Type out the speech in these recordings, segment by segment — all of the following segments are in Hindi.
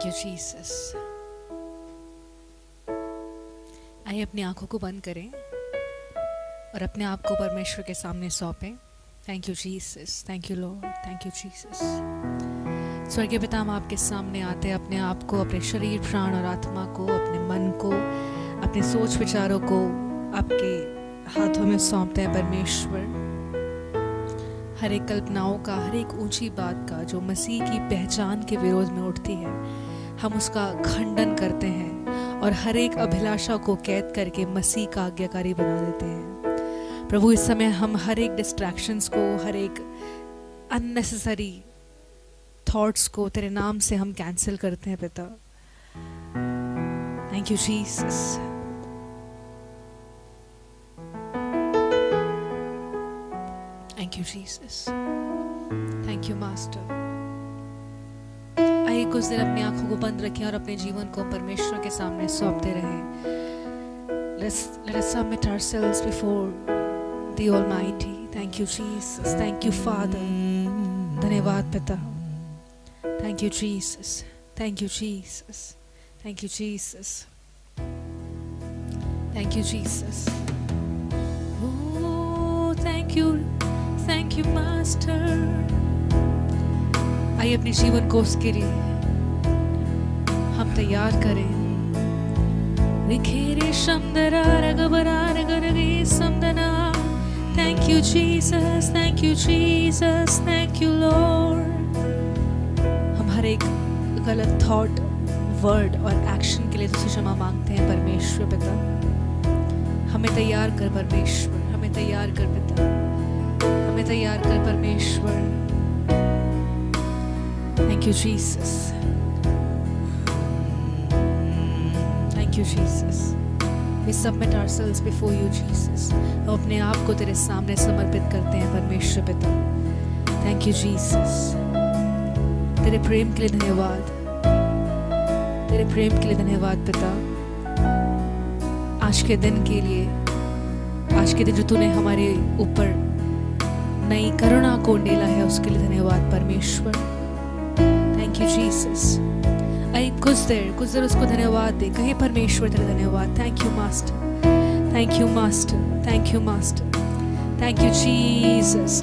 Thank you Jesus. आइए अपनी आंखों को बंद करें और अपने आप को परमेश्वर के सामने सौंपें। Thank you Jesus, thank you lord, thank you Jesus. स्वर्गीय पिता, हम आपके सामने आते हैं, अपने आप को, अपने शरीर, प्राण और आत्मा को, अपने मन को, अपने सोच विचारों को आपके हाथों में सौंपते हैं परमेश्वर। हर एक कल्पनाओं का, हर एक ऊंची बात का जो मसीह की पहचान के विरोध में उठती है, हम उसका खंडन करते हैं और हर एक अभिलाषा को कैद करके मसीह का आज्ञाकारी बना देते हैं। प्रभु, इस समय हम हर एक डिस्ट्रैक्शंस को, हर एक अननेसेसरी थॉट्स को तेरे नाम से हम कैंसिल करते हैं पिता। Thank you Jesus. Thank you Jesus, thank you master. आइए कुछ देर अपनी आंखों को बंद रखें और अपने जीवन को परमेश्वर के सामने सौंपते रहें। Let us submit ourselves before the Almighty. Thank you Jesus, thank you Father. धन्यवाद पिता। Thank you Jesus, thank you Jesus, thank you Jesus, thank you Jesus. Oh, thank you Master. आइए अपने जीवन को उसके लिए हम तैयार करें। विखेरे शमदरा रगबरा रगरगे समदना। Thank you Jesus, thank you Jesus, thank you Lord. हम हर एक गलत थॉट, वर्ड और एक्शन के लिए तुझसे क्षमा मांगते हैं परमेश्वर पिता। हमें तैयार कर परमेश्वर, हमें तैयार कर पिता, हमें तैयार कर परमेश्वर। Thank you Jesus, thank you Jesus. We submit ourselves before you Jesus. हम अपने आप को तेरे सामने समर्पित करते हैं परमेश्वर पिता। Thank you Jesus. तेरे प्रेम के लिए धन्यवाद, तेरे प्रेम के लिए धन्यवाद पिता। आज के दिन के लिए, आज के दिन जो तूने हमारे ऊपर नई करुणा को उंडेला है, उसके लिए धन्यवाद परमेश्वर। Thank you Jesus. आई कुछ देर उसको धन्यवाद दे, कहे परमेश्वर तेरा धन्यवाद। Thank you master, thank you master, thank you master, thank you Jesus.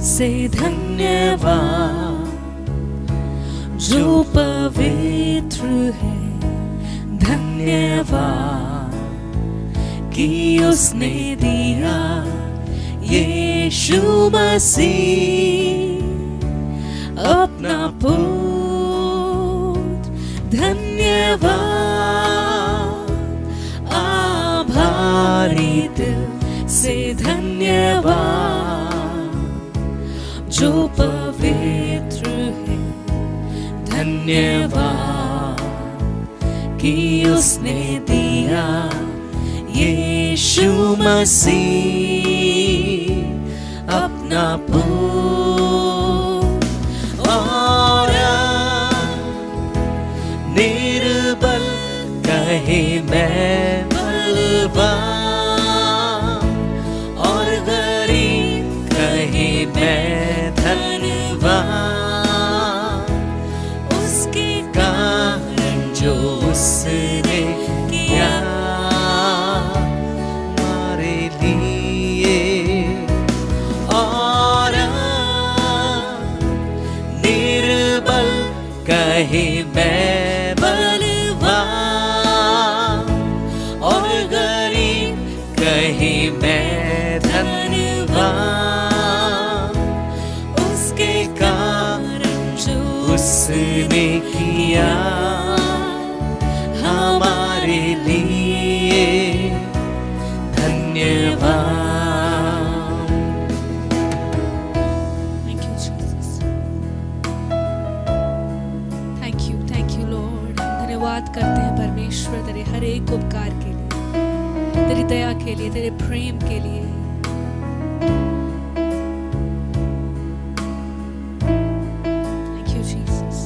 से धन्यवाद जो पवित्र है, धन्यवाद कि उसने दिया यीशु मसीह अपना पुत्र। धन्यवाद, आभारी दिल से धन्यवाद जो पवित्र है, धन्यवाद कि उसने दिया यीशु मसीह अपना पुत्र। और निर्बल कहे मैं बलवान, और गरीब कहे मैं धन्यवाद, उसके कारण जो उसने किया हमारे लिए। और निर्बल कहे मैं बलवान, और गरीब कहे मैं धन्यवाद, उसने किया हमारे लिए। धन्यवाद। Thank you Jesus, thank you Lord। धन्यवाद करते हैं परमेश्वर तेरे हर एक उपकार के लिए, तेरी दया के लिए, तेरे प्रेम के लिए। Thank you Jesus।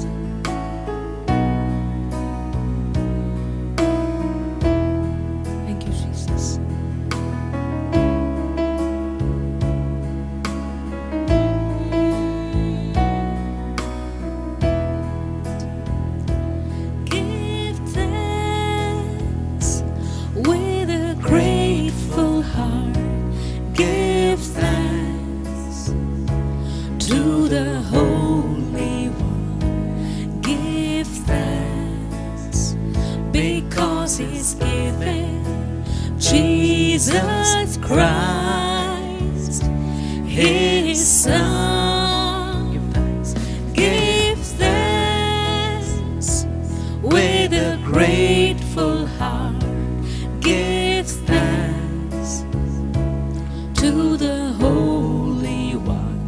given Jesus Christ, His Son. Give thanks with a grateful heart. Give thanks to the Holy One.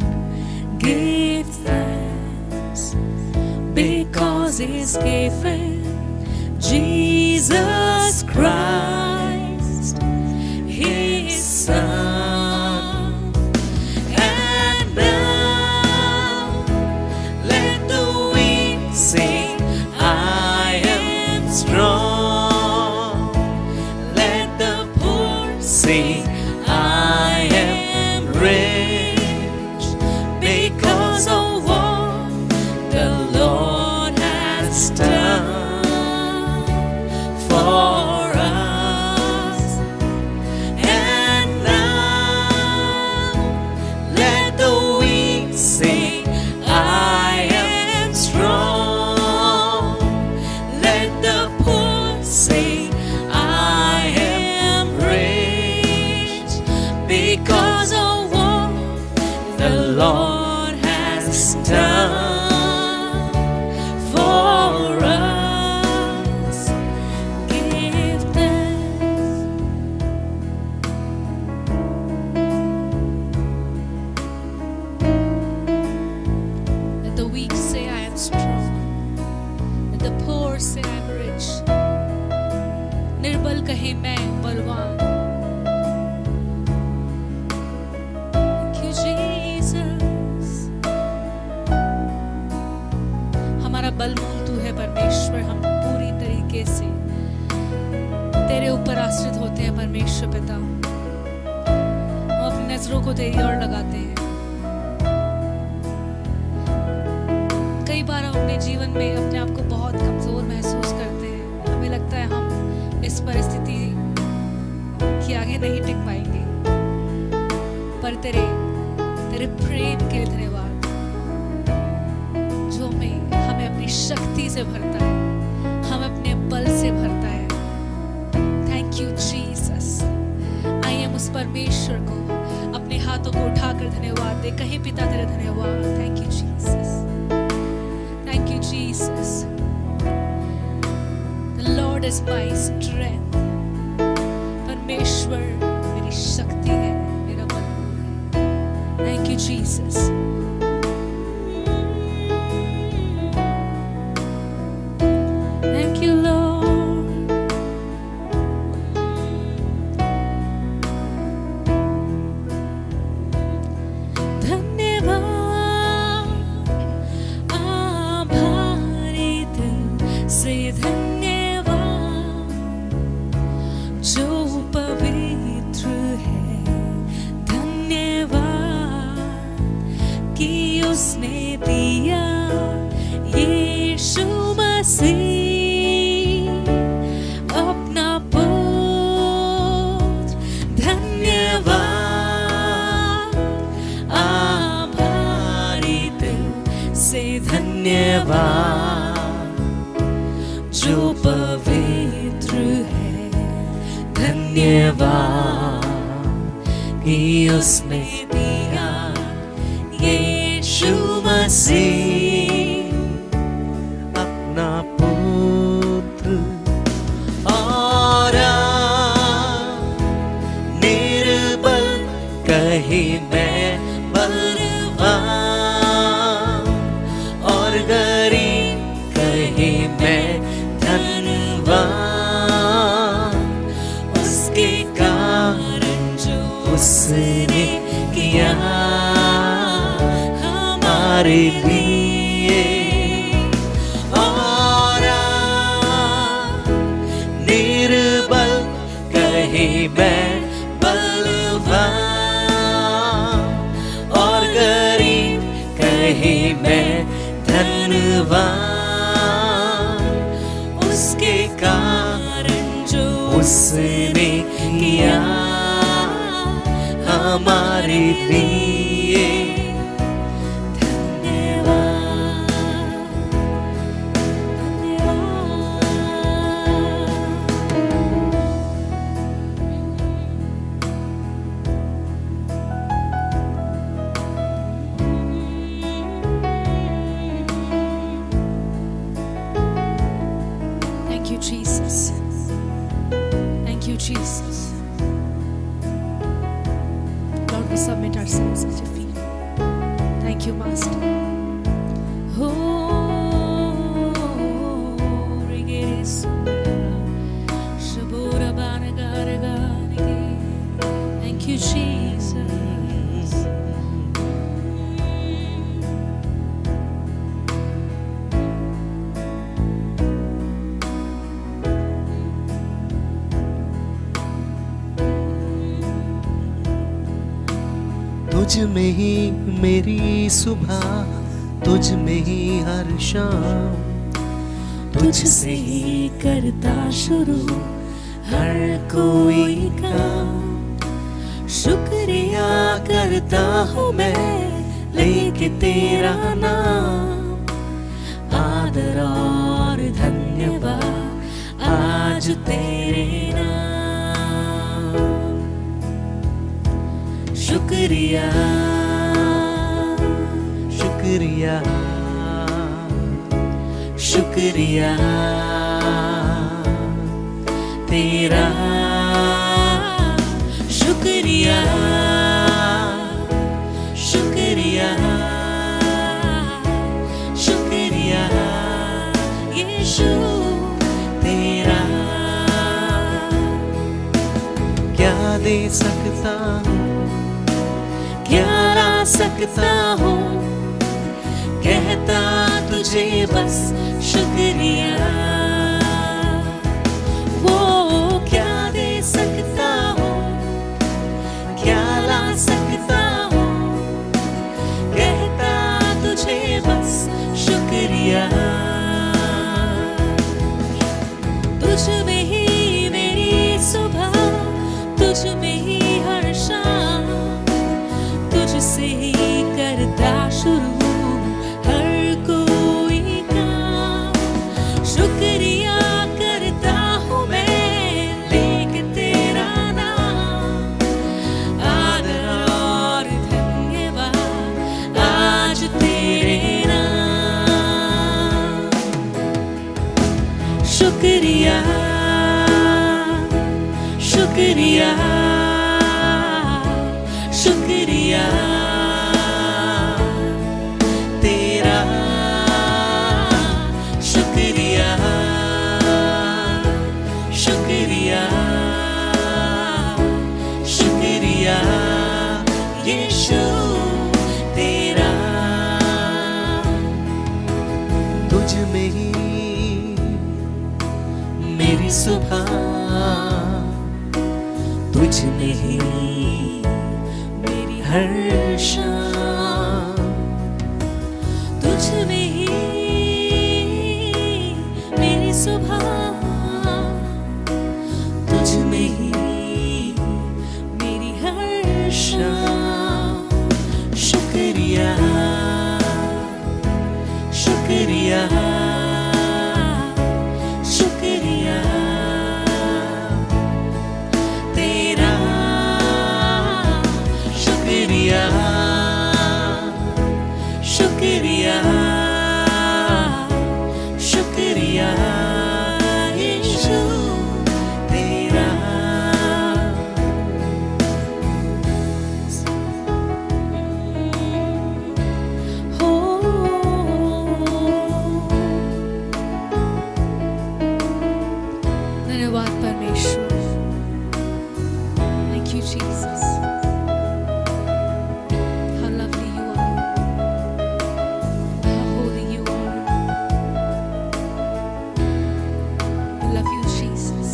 Give thanks because He's given Jesus Christ, His Son. And now let the weak sing, I am strong. Let the poor sing, I am rich, because of what the Lord has done for us. And now let the weak sing, I am strong. Let the poor sing, I am rich, because of what the Lord has done for us. Give thanks. Let the weak say, I am strong. Let the poor say, I am rich. निर्बल कहे मैं बलवान. Thank you, Jesus. हमारा बलमूल तू है परमेश्वर. हम पूरी तरीके से तेरे ऊपर आश्रित होते हैं परमेश्वर पिता. हम अपनी नजरों को तेरी ओर लगाते हैं. कई बार हम अपने जीवन में अपने आप को बहुत कमजोर महसूस करते हैं. हमें लगता है हम इस परिस्थिति के आगे नहीं टिक पाएंगे. पर तेरे प्रेम के लिए धन्यवाद, जो हमें अपनी शक्ति से भरता है, हम अपने बल से भरता है. Thank you Jesus. आइए हम उस परमेश्वर को अपने हाथों को उठाकर धन्यवाद दे. कहीं पिता तेरे धन्यवाद. Thank you Jesus. Thank you Jesus. The Lord is my strength. परमेश्वर मेरी शक्ति है, मेरा बलबूल है. Thank you Jesus. Thank you Lord. धन्यवाद. आभारी दिल से धन्यवाद, जो पवित्र है. धन्यवाद कि उसने दिया यीशु मसीह अपना पुत्र. धन्यवाद. आभारी दिल से धन्यवाद, जो पवित्र है. धन्यवाद कि उसने दिया यीशु मसीह अपना पुत्र. और निर्बल कही मैं बलवान, और गरीब कही मैं धनवान. उसके कारण जो उसने किया हमारे लिए. और निर्बल कहे मैं बलवान, और गरीब कहे मैं धनवान. उसके कारण जो उसने किया हमारे लिए. धन्यवाद. Thank you, Jesus. Lord, we submit ourselves at your feet. Thank you, Master. Thank you, Jesus. तुझ में ही मेरी सुबह, तुझ में ही हर शाम, तुझसे ही करता शुरू हर कोई काम। शुक्रिया करता हूँ मैं लेके तेरा नाम। आदर और धन्यवाद आज तेरे नाम। शुक्रिया शुक्रिया शुक्रिया तेरा। शुक्रिया शुक्रिया शुक्रिया यीशु तेरा। क्या दे सकता हूँ, क्या ला सकता हूँ, कहता तुझे बस शुक्रिया। वो क्या दे सकता हूँ, क्या ला सकता हूँ, कहता तुझे बस शुक्रिया। तुझ में ही मेरी सुबह, तुझ में ही हर शाम, तुझसे ही करता शुरू हर कोई काम। शुक्रिया करता हूँ मैं लेके तेरा नाम। आदर और धन्यवाद आज तेरे नाम। शुक्रिया शुक्रिया शुक्रिया तेरा। शुक्रिया शुक्रिया शुक्रिया यीशु तेरा। तुझ में ही मेरी सुबह, तुझ में ही मेरी हर शाम, तुझ में ही मेरी सुबह, तुझ में ही मेरी हर शाम। शुक्रिया शुक्रिया शुक्रिया तेरा। शुक्रिया शुक्रिया शुक्रिया यीशु तेरा। हो धन्यवाद परमेश्वर। Thank you, Jesus. How lovely you are. How holy you are. We love you, Jesus.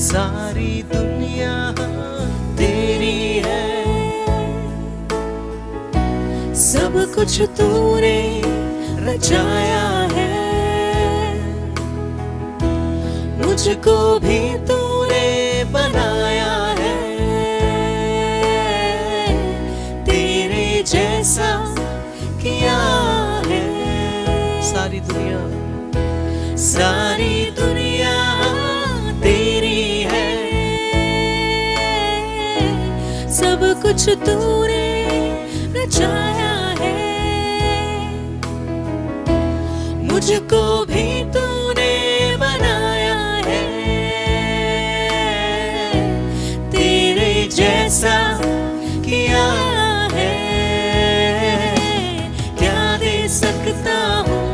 सारी दुनिया तेरी है, सब कुछ तूने रचाया है। मुझको भी तूने बनाया है। तेरे जैसा किया है। सारी दुनिया तेरी है। सब कुछ तूने रचाया है, मुझको भी तूने बनाया है, तेरे जैसा किया है। क्या दे सकता हूँ,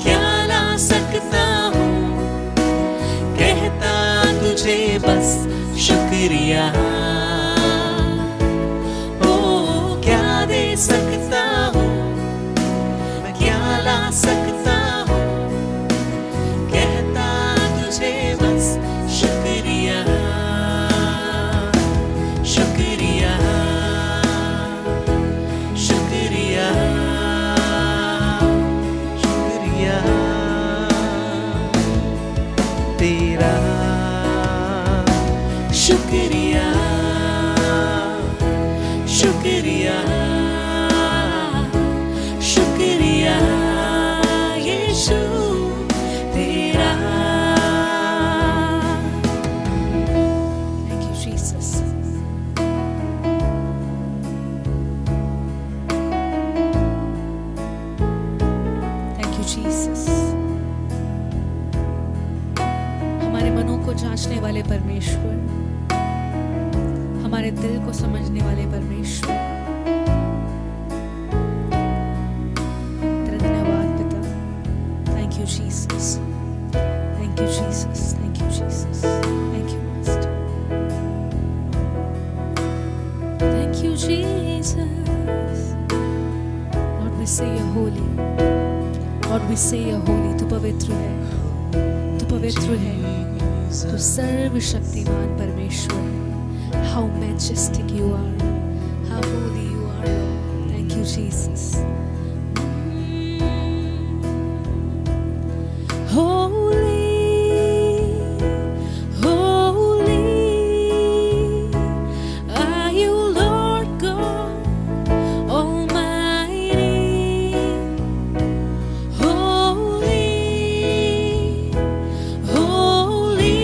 क्या ला सकता हूँ, कहता तुझे बस शुक्रिया। ओ क्या दे सकता हूँ, मैं क्या ला सकता हूँ, कहता तुझे बस शुक्रिया, शुक्रिया, शुक्रिया, शुक्रिया तेरा, शुक्रिया, शुक्रिया, शुक्रिया यीशु तेरा। Thank you, Jesus. Thank you, Jesus. हमारे मनों को जांचने वाले परमेश्वर, हमारे दिल को समझने वाले परमेश्वर, तेरा धन्यवाद पिता। Thank you, Jesus. Thank you, Jesus. Thank you, Jesus. Thank you, Master. Thank you, Jesus. Lord, we say you're holy. Lord, we say you're holy. तू पवित्र है, तू पवित्र है, तू सर्वशक्तिमान परमेश्वर है। How majestic you are, how holy you are, Lord. Thank you, Jesus. Holy, holy are you, Lord God Almighty. Holy, holy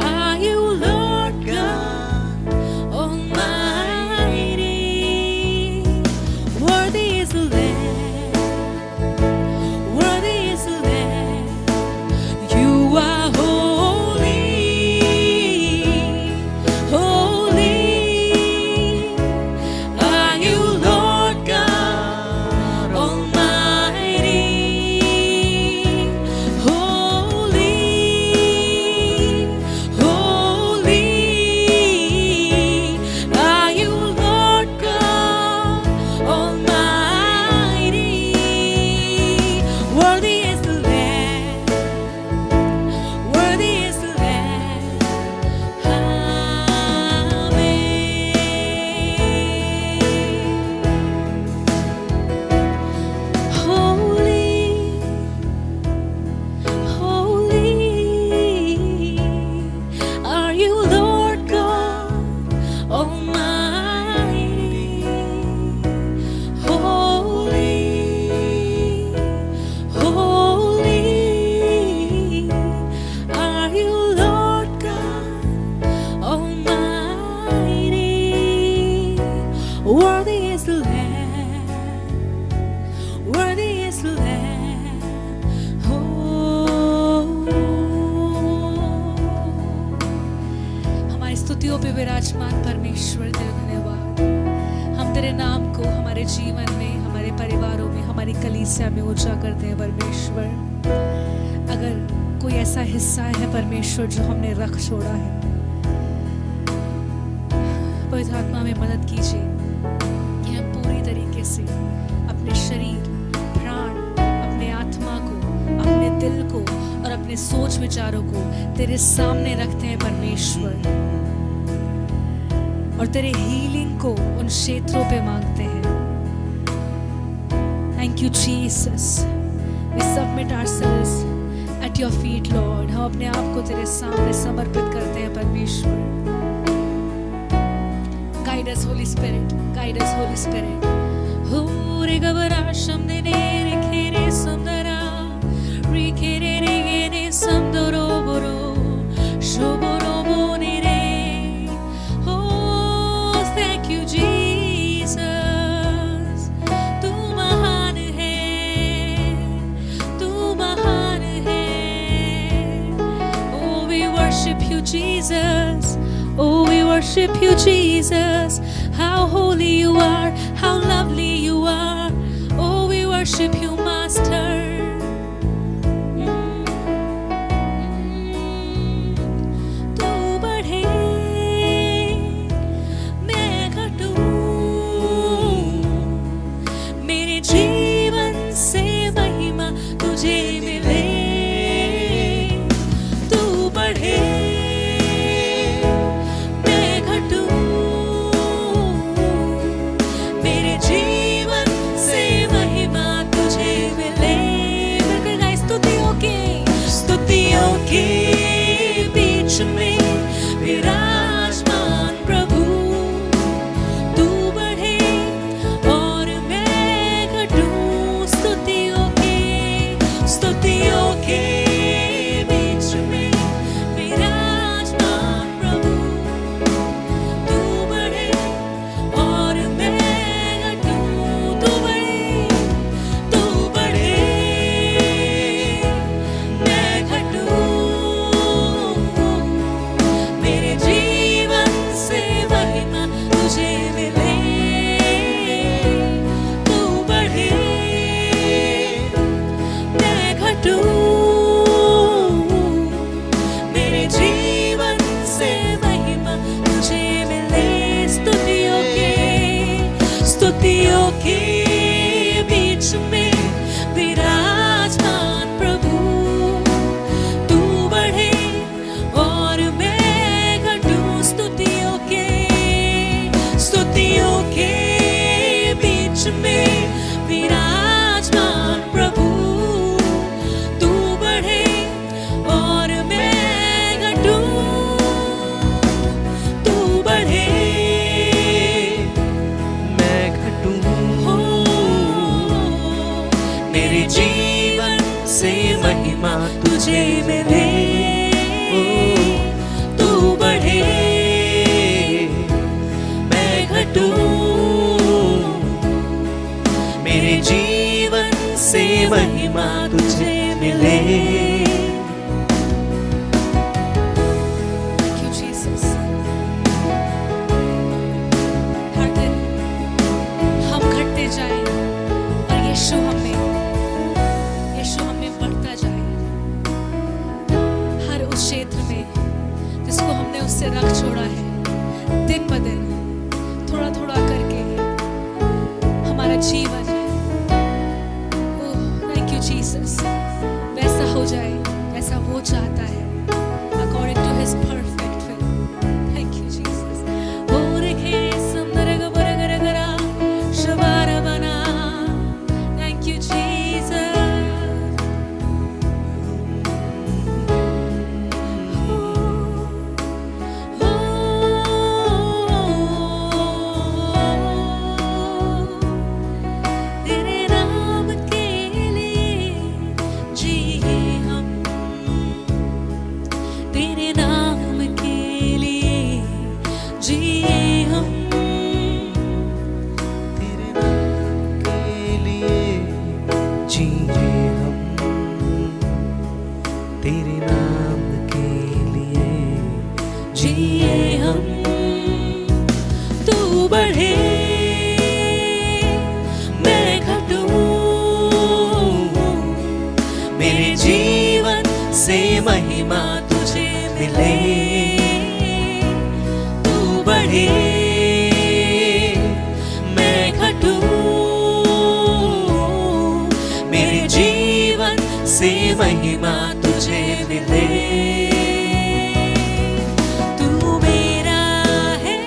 are you, Lord God Almighty. Worthy is the Lamb, worthy is the Lamb. You are holy, holy are you, Lord God Almighty. Holy, holy are you, Lord God Almighty. Worthy is the Lamb, worthy is the Lamb. Amen. Holy, holy are you, Lord God Almighty. Holy, holy are you, Lord God Almighty. Worthy is the Lamb, worthy is the Lamb. हमारी स्तुतियों पे विराजमान परमेश्वर, तेरा धन्यवाद। हम तेरे नाम को हमारे जीवन में, हमारे परिवारों में, हमारी कलीसिया में ऊंचा करते हैं परमेश्वर। अगर कोई ऐसा हिस्सा है परमेश्वर जो हमने रख छोड़ा है, पवित्र आत्मा में मदद कीजिए कि हम पूरी तरीके से अपने शरीर, प्राण, अपने आत्मा को, अपने दिल को और अपने सोच विचारों को तेरे सामने रखते हैं परमेश्वर, और तेरे हीलिंग को उन क्षेत्रों पे मांगते हैं। Thank you Jesus. We submit ourselves at your feet Lord. हम अपने आप को तेरे सामने समर्पित करते हैं परमेश्वर। Guide us Holi spirit, guide us Holi spirit. हो रे गबरा शमने रे खेरे सुंदरा रे खेरे रे समदरो बोरो शोबरो बोने रे। Oh, thank you worship you, Jesus. How holy you are, how lovely you are. Oh, we worship you, Master. तू बढ़े, मैं घटूं, मेरे जीवन से महिमा तुझे मिले. तू बढ़े, मैं घटूं, मेरे जीवन से महिमा तुझे मिले. बिल्कुल गाइस, स्तुतियों के बीच में विराजमान प्रभु. तू बढ़े और मैं घटूं. स्तुतियों के बीच में विराजमान प्रभु. तू बढ़े और मैं घटूं. तू बढ़े, मैं घटूं, मेरे जीवन से महिमा तुझे मिले. तू बढ़े, मैं घटूं, मेरे जीवन से महिमा तुझे मिले. स्तुतियों के बीच में विराजमान प्रभु. तू बढ़े और मैं घटूं. स्तुतियों के बीच में विराजमान प्रभु. तू बढ़े और मैं घटूं. तू बढ़े, मैं घटूं, हो, मेरे जीवन से महिमा तुझे मिले. तू बढ़े, मैं घटूं, मेरे जीवन से महिमा तुझे मिले. Thank you, Jesus. हर दिन हम घटते जाएं और यीशु हमें बढ़ता जाए. हर उस क्षेत्र में जिसको हमने उससे रख छोड़ा है, दिन ब दिन थोड़ा थोड़ा करके हमारा जीवन, ओह थैंक यू जीसस, वैसा हो जाए जैसा वो चाहता है, according to his perfect will. Thank you, Jesus. Thank you, Jesus. तेरे नाम के लिए जिए हम. तेरे नाम के लिए जिए हम. तेरे नाम के लिए जिए हम, तेरे नाम के लिए जिए हम. तू बढ़े, मैं घटूं, मेरे जीवन से महिमा तुझे मिले. तू बढ़े, मैं घटूं, मेरे जीवन से महिमा तुझे मिले. तू मेरा है,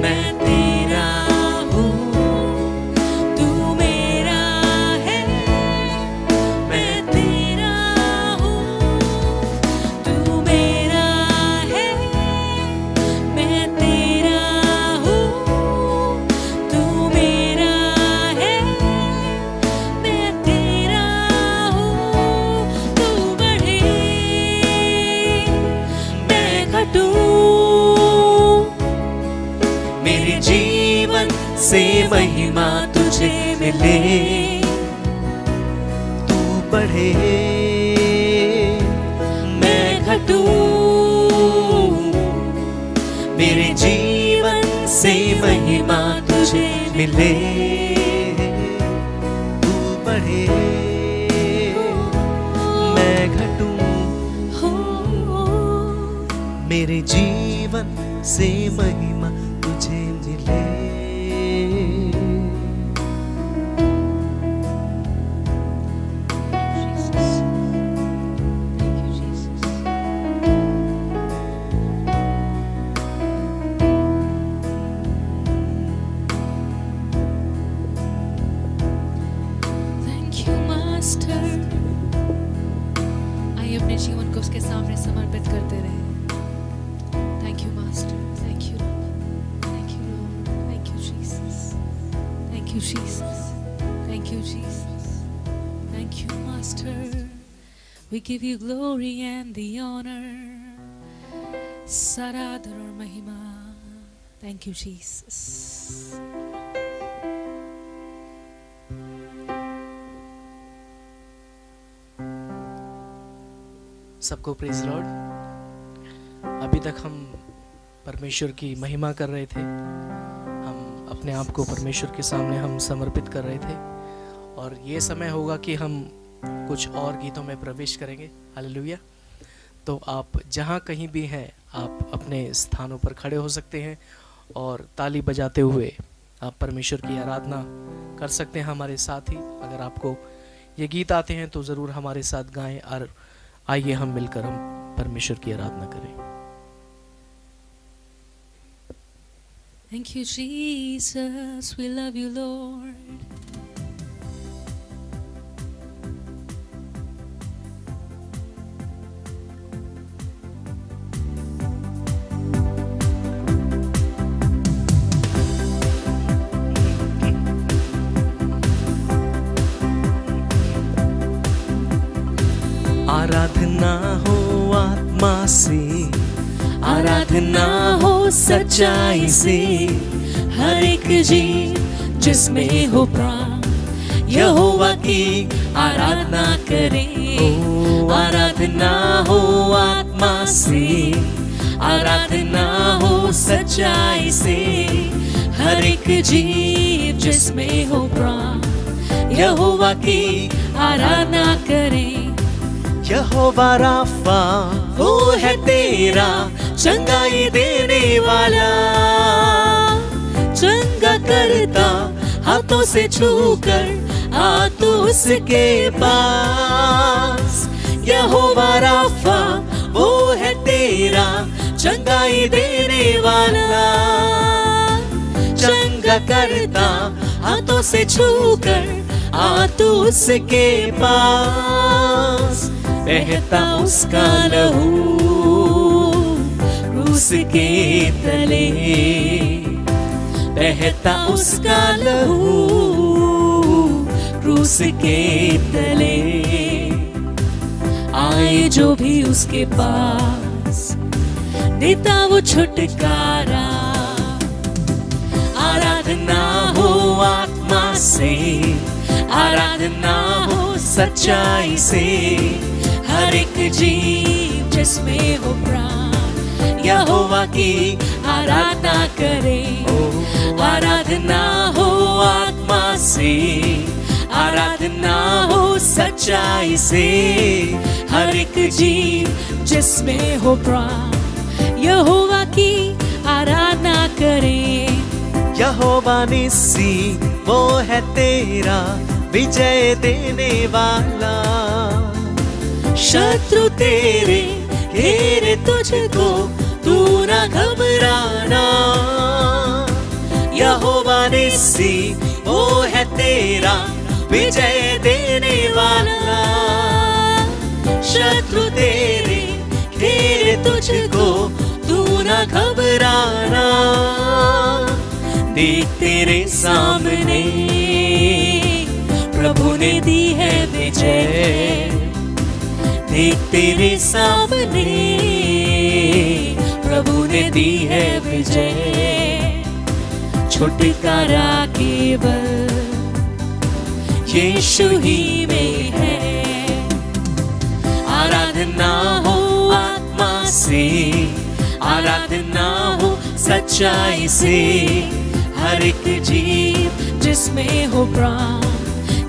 मैं तेरा हूँ, तू मेरा है, मैं तेरा हूँ. तू मेरा है, मैं तेरा हूँ. तू मेरा है, मैं तेरा हूँ. तू बढ़े, मैं घटूं, मेरे जीवन से महिमा तुझे मिले. तू बढ़े, मैं घटूं, मेरे जीवन से महिमा तुझे मिले, तू बढ़े मैं घटूं, मेरे जीवन से महिमा तुझे मिले। आइए अपने जीवन को उसके सामने समर्पित करते रहे। Thank you master, thank you, thank you lord, thank you Jesus, thank you Jesus, thank you Jesus, thank you master. We give you glory and the honor, सारा आदर और महिमा। Thank you Jesus। सबको प्रेज लॉर्ड। अभी तक हम परमेश्वर की महिमा कर रहे थे, हम अपने आप को परमेश्वर के सामने हम समर्पित कर रहे थे, और ये समय होगा कि हम कुछ और गीतों में प्रवेश करेंगे। हालेलुया। तो आप जहाँ कहीं भी हैं, आप अपने स्थानों पर खड़े हो सकते हैं और ताली बजाते हुए आप परमेश्वर की आराधना कर सकते हैं हमारे साथ ही। अगर आपको ये गीत आते हैं तो ज़रूर हमारे साथ गाएं, और आइए हम मिलकर हम परमेश्वर की आराधना करें। Thank you Jesus, we love you Lord। आराधना हो आत्मा से, आराधना हो सच्चाई से, हर एक जीव जिसमें हो प्राण यहोवा की आराधना करें। आराधना हो आत्मा से, आराधना हो सच्चाई से, हर एक जीव जिसमें हो प्राण यहोवा की आराधना करें। यहोवा राफा वो है तेरा चंगाई देने वाला, चंगा करता हाथों से छूकर आ तू उसके पास। यहोवा राफा वो है तेरा चंगाई देने वाला, चंगा करता हाथों से छूकर आ तू उसके पास। बहता उसका लहू क्रूस के तले, बहता उसका लहू क्रूस के तले। आए जो भी उसके पास देता वो छुटकारा। आराधना हो आत्मा से, आराधना हो सच्चाई से, हर एक जीव जिसमें हो प्राण यहोवा की आराधना करे। आराधना हो आत्मा से, आराधना हो सच्चाई से, हर एक जीव जिसमें हो प्राण यहोवा की आराधना करे। यहोवा निस्सी वो है तेरा विजय देने वाला, शत्रु तेरे घेरे तुझको तू ना घबराना। यहोवा निस्सी वो है तेरा विजय देने वाला, शत्रु तेरे घेरे तुझको तू ना घबराना। देख तेरे सामने प्रभु ने दी है विजय, देख तेरे सामने प्रभु ने दी है विजय। छुटकारा केवल यीशु ही में है। आराधना हो आत्मा से, आराधना हो सच्चाई से हर एक जीव जिसमें हो प्राण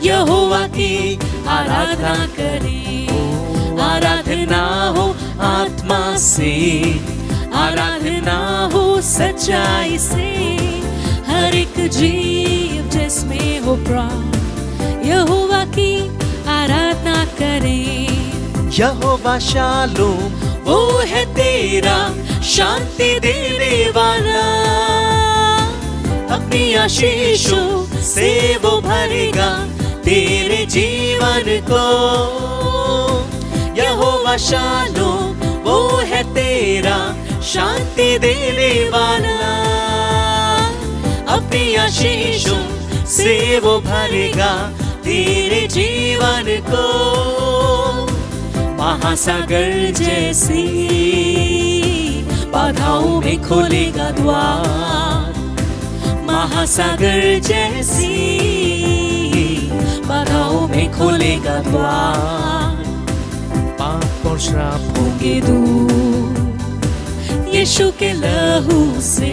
यहोवा की आराधना करे। आराधना हो आत्मा से, आराधना हो सच्चाई से, हर एक जीव जिसमें हो प्राण यहोवा की आराधना करे। यहोवा शालोम वो है तेरा शांति देने वाला, अपनी आशीषों से वो भरेगा तेरे जीवन को। यहोवा शालोम वो है तेरा शांति देने वाला, अपनी आशीषों से वो भरेगा तेरे जीवन को। महासागर जैसी बाधाओं में खोलेगा द्वार, महासागर जैसी बाधाओं में खोलेगा द्वार। पाप और श्राप होंगे दूर यीशु के लहू से।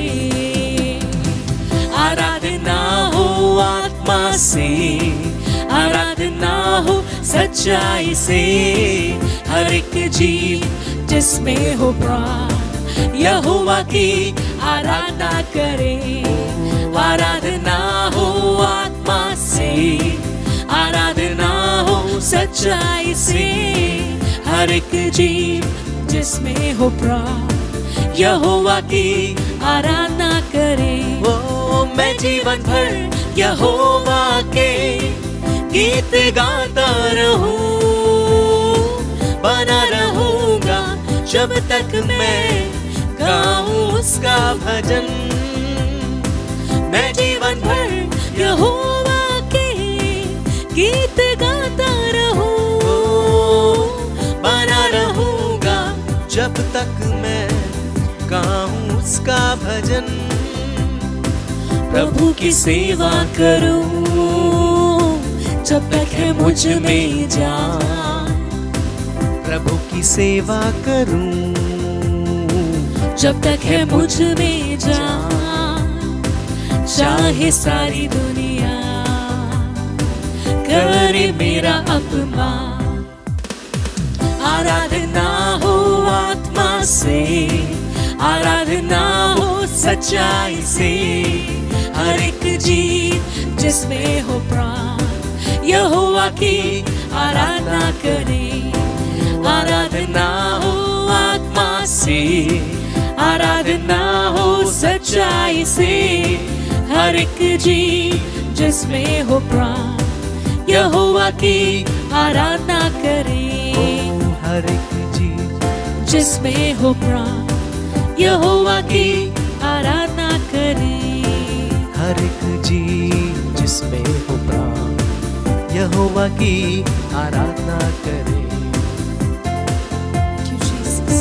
आराधना हो आत्मा से, आराधना हो सच्चाई से, हर एक जीव जिसमें हो प्राण यहोवा की आराधना करे। आराधना हो आत्मा से, आराधना हो सच्चाई से, हर एक जीव जिसमें हो प्राण यहोवा की आराधना करे। ओ मैं जीवन भर यहोवा के गीत गाता रहूं, बना रहूंगा जब तक मैं गाऊं उसका भजन। मैं जीवन भर यहोवा के गीत गाता रहूं, बना रहूंगा जब तक मैं गाऊं उसका भजन। प्रभु की सेवा करूं जब तक है मुझ में जान, प्रभु की सेवा करूं जब तक है मुझ में जान। चाहे सारी दुनिया करे मेरा अपमान, आराधना हो आत्मा से, आराधना हो सच्चाई से, हर एक जीव जिसमें हो प्राण यहोवा की आराधना करे। आराधना हो आत्मा से, आराधना हो सच्चाई से, हर एक जीव जिसमें हो प्राण यहोवा की आराधना करे। हर एक जीव जिसमें हो प्राण यहोवा की आराधना करे। हर एक जीव जिसमें हो प्राण यहोवा की आराधना करे। Thank you, Jesus.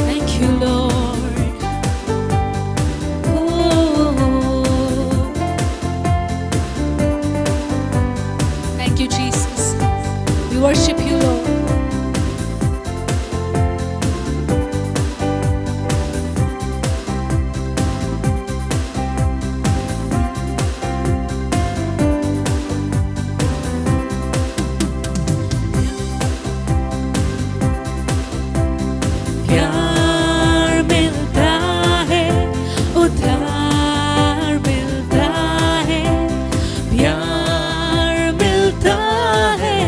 Thank you, Lord. Oh. Thank you, Jesus. We worship you, Lord. प्यार मिलता है, उधार मिलता है। प्यार मिलता है,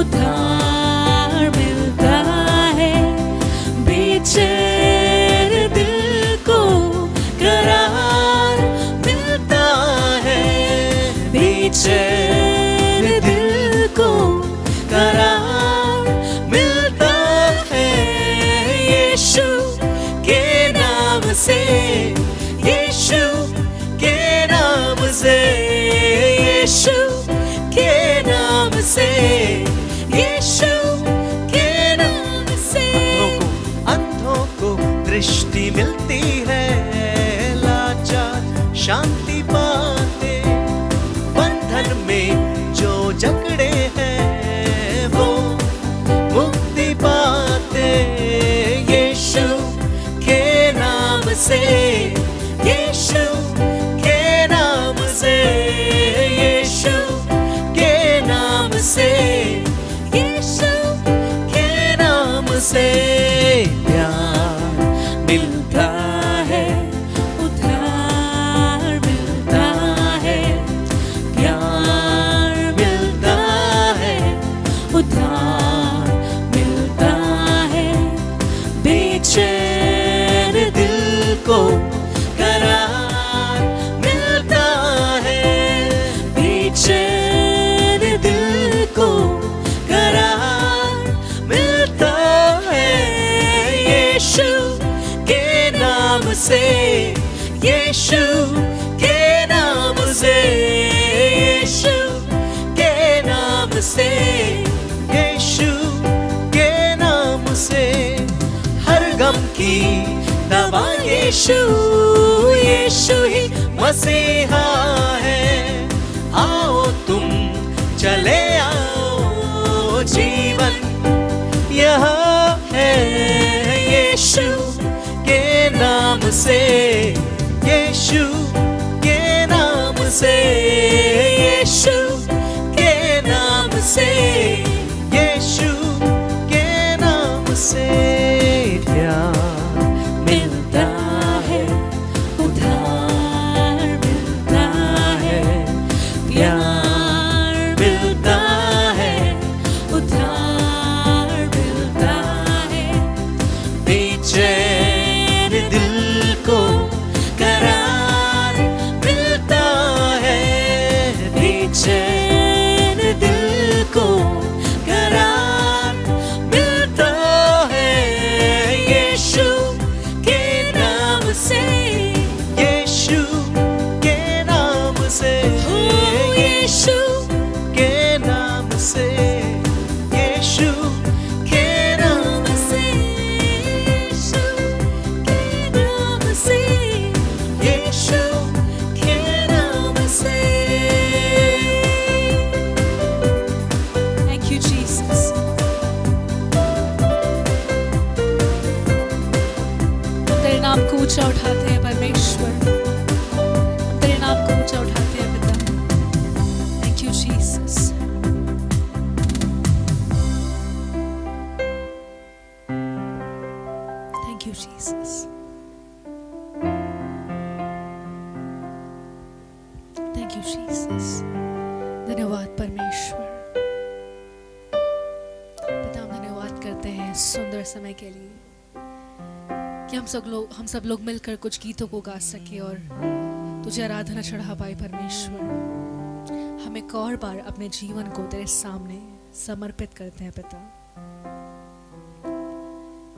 उधार मिलता है। बेचैन दिल को करार मिलता है, बेचैन दिल को करार मिलता है। यीशु के नाम से, यीशु के नाम से, यीशु के नाम से, यीशु के नाम से। अंधों को दृष्टि मिलती है, लाचार शांति पाते। बंधन में जो जकड़े हैं यीशु के नाम से, यीशु के नाम से, यीशु के नाम से हर गम की दवा यीशु, यीशु ही मसीहा है। आओ तुम चले आओ, जीवन यहाँ है यीशु के नाम से, यीशु के नाम से, यीशु के नाम से, यीशु के नाम से प्यार मिलता है, उधार मिलता है, प्यार मिलता है, उधार मिलता है, बेचैन दिल को करार मिलता है, बेचैन दिल को करार मिलता है यीशु के नाम से, यीशु के नाम से, यीशु के नाम से, यीशु के नाम से, यीशु के नाम से, यीशु के नाम से। Thank you Jesus. तेरे नाम को ऊंचा उठाते हैं परमेश्वर, तेरे नाम को ऊंचा उठाते हैं पिता। Thank you Jesus. Thank you Jesus. Thank you Jesus. धन्यवाद परमेश्वर। पिता हम धन्यवाद करते हैं इस सुंदर समय के लिए कि हम सब लोग मिलकर कुछ गीतों को गा सके और तुझे आराधना चढ़ा पाए परमेश्वर। हम एक और बार अपने जीवन को तेरे सामने समर्पित करते हैं पिता।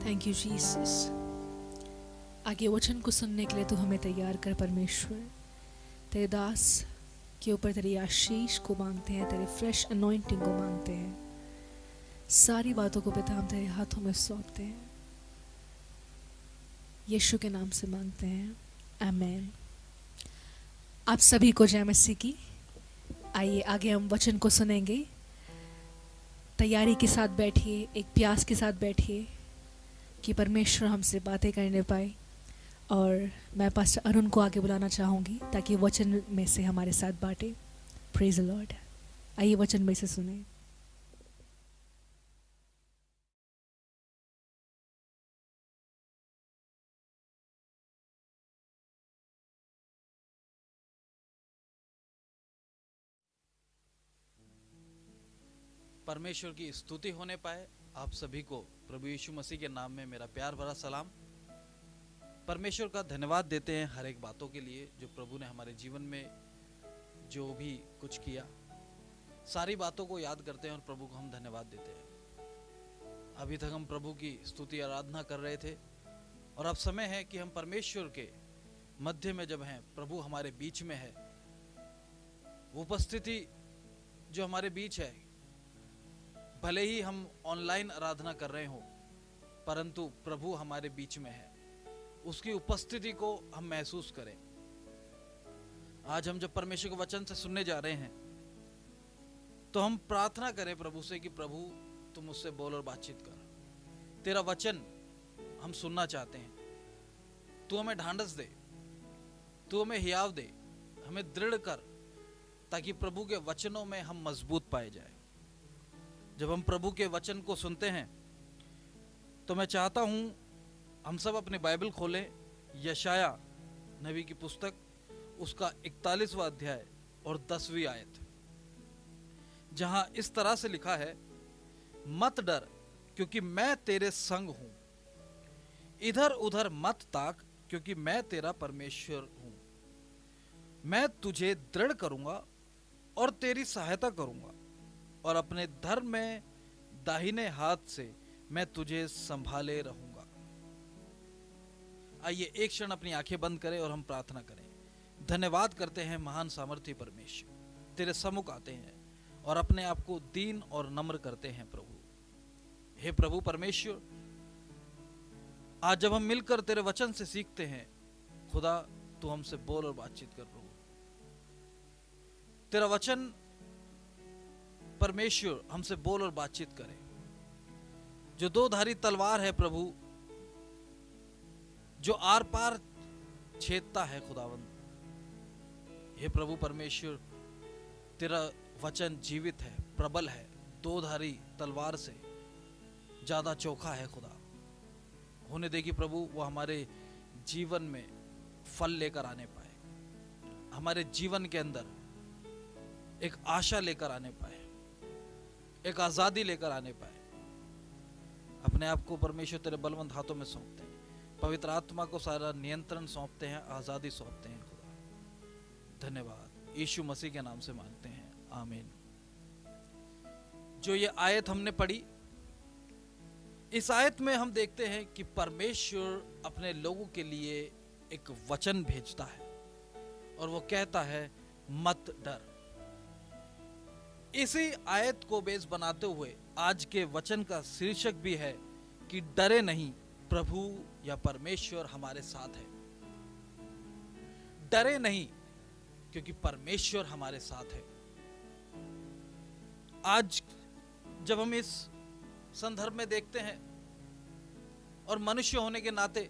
Thank you Jesus. आगे वचन को सुनने के लिए तू हमें तैयार कर परमेश्वर। तेरे दास के ऊपर तेरी आशीष को मांगते हैं, तेरे फ्रेश अनॉइंटिंग को मांगते हैं। सारी बातों को पिता हम तेरे हाथों में सौंपते हैं, यीशु के नाम से मांगते हैं, आमीन। आप सभी को जय मसीह की। आइए आगे हम वचन को सुनेंगे। तैयारी के साथ बैठिए, एक प्यास के साथ बैठिए कि परमेश्वर हमसे बातें करने पाए। और मैं पास्टर अरुण को आगे बुलाना चाहूँगी ताकि वचन में से हमारे साथ बांटे। Praise the Lord. आइए वचन में से सुने। परमेश्वर की स्तुति होने पाए। आप सभी को प्रभु यीशु मसीह के नाम में मेरा प्यार भरा सलाम। परमेश्वर का धन्यवाद देते हैं हर एक बातों के लिए जो प्रभु ने हमारे जीवन में जो भी कुछ किया, सारी बातों को याद करते हैं और प्रभु को हम धन्यवाद देते हैं। अभी तक हम प्रभु की स्तुति आराधना कर रहे थे और अब समय है कि हम परमेश्वर के मध्य में जब हैं, प्रभु हमारे बीच में है, वो उपस्थिति जो हमारे बीच है, भले ही हम ऑनलाइन आराधना कर रहे हो परंतु प्रभु हमारे बीच में है, उसकी उपस्थिति को हम महसूस करें। आज हम जब परमेश्वर के वचन से सुनने जा रहे हैं तो हम प्रार्थना करें प्रभु से कि प्रभु तुम मुझसे बोल और बातचीत कर। तेरा वचन हम सुनना चाहते हैं। तू हमें ढांढस दे, तू हमें हियाव दे, हमें दृढ़ कर, ताकि प्रभु के वचनों में हम मजबूत पाए जाए। जब हम प्रभु के वचन को सुनते हैं तो मैं चाहता हूं हम सब अपने बाइबल खोलें, यशाया नबी की पुस्तक, उसका 41वां अध्याय और 10वीं आयत, जहां इस तरह से लिखा है, मत डर क्योंकि मैं तेरे संग हूं, इधर उधर मत ताक क्योंकि मैं तेरा परमेश्वर हूं। मैं तुझे दृढ़ करूंगा और तेरी सहायता करूंगा और अपने धर्म में दाहिने हाथ से मैं तुझे संभाले रहूंगा। आइए एक क्षण अपनी आंखें बंद करें और हम प्रार्थना करें। धन्यवाद करते हैं महान सामर्थ्य परमेश्वर, तेरे सम्मुख आते हैं और अपने आप को दीन और नम्र करते हैं प्रभु। हे प्रभु परमेश्वर, आज जब हम मिलकर तेरे वचन से सीखते हैं, खुदा तू हमसे बोल और बातचीत कर प्रभु। तेरा वचन परमेश्वर हमसे बोल और बातचीत करे, जो दो धारी तलवार है प्रभु, जो आर पार छेदता है खुदावंद। हे प्रभु परमेश्वर, तेरा वचन जीवित है, प्रबल है, दो धारी तलवार से ज्यादा चोखा है खुदा। होने दे कि प्रभु वो हमारे जीवन में फल लेकर आने पाए, हमारे जीवन के अंदर एक आशा लेकर आने पाए, एक आजादी लेकर आने पाए। अपने आप को परमेश्वर तेरे बलवंत हाथों में सौंपते हैं, पवित्र आत्मा को सारा नियंत्रण सौंपते हैं, आजादी सौंपते हैं खुदा। धन्यवाद, यीशु मसीह के नाम से मांगते हैं, आमीन। जो ये आयत हमने पढ़ी, इस आयत में हम देखते हैं कि परमेश्वर अपने लोगों के लिए एक वचन भेजता है और वो कहता है मत डर। इसी आयत को बेस बनाते हुए आज के वचन का शीर्षक भी है कि डरे नहीं, प्रभु या परमेश्वर हमारे साथ है। डरे नहीं क्योंकि परमेश्वर हमारे साथ है। आज जब हम इस संदर्भ में देखते हैं और मनुष्य होने के नाते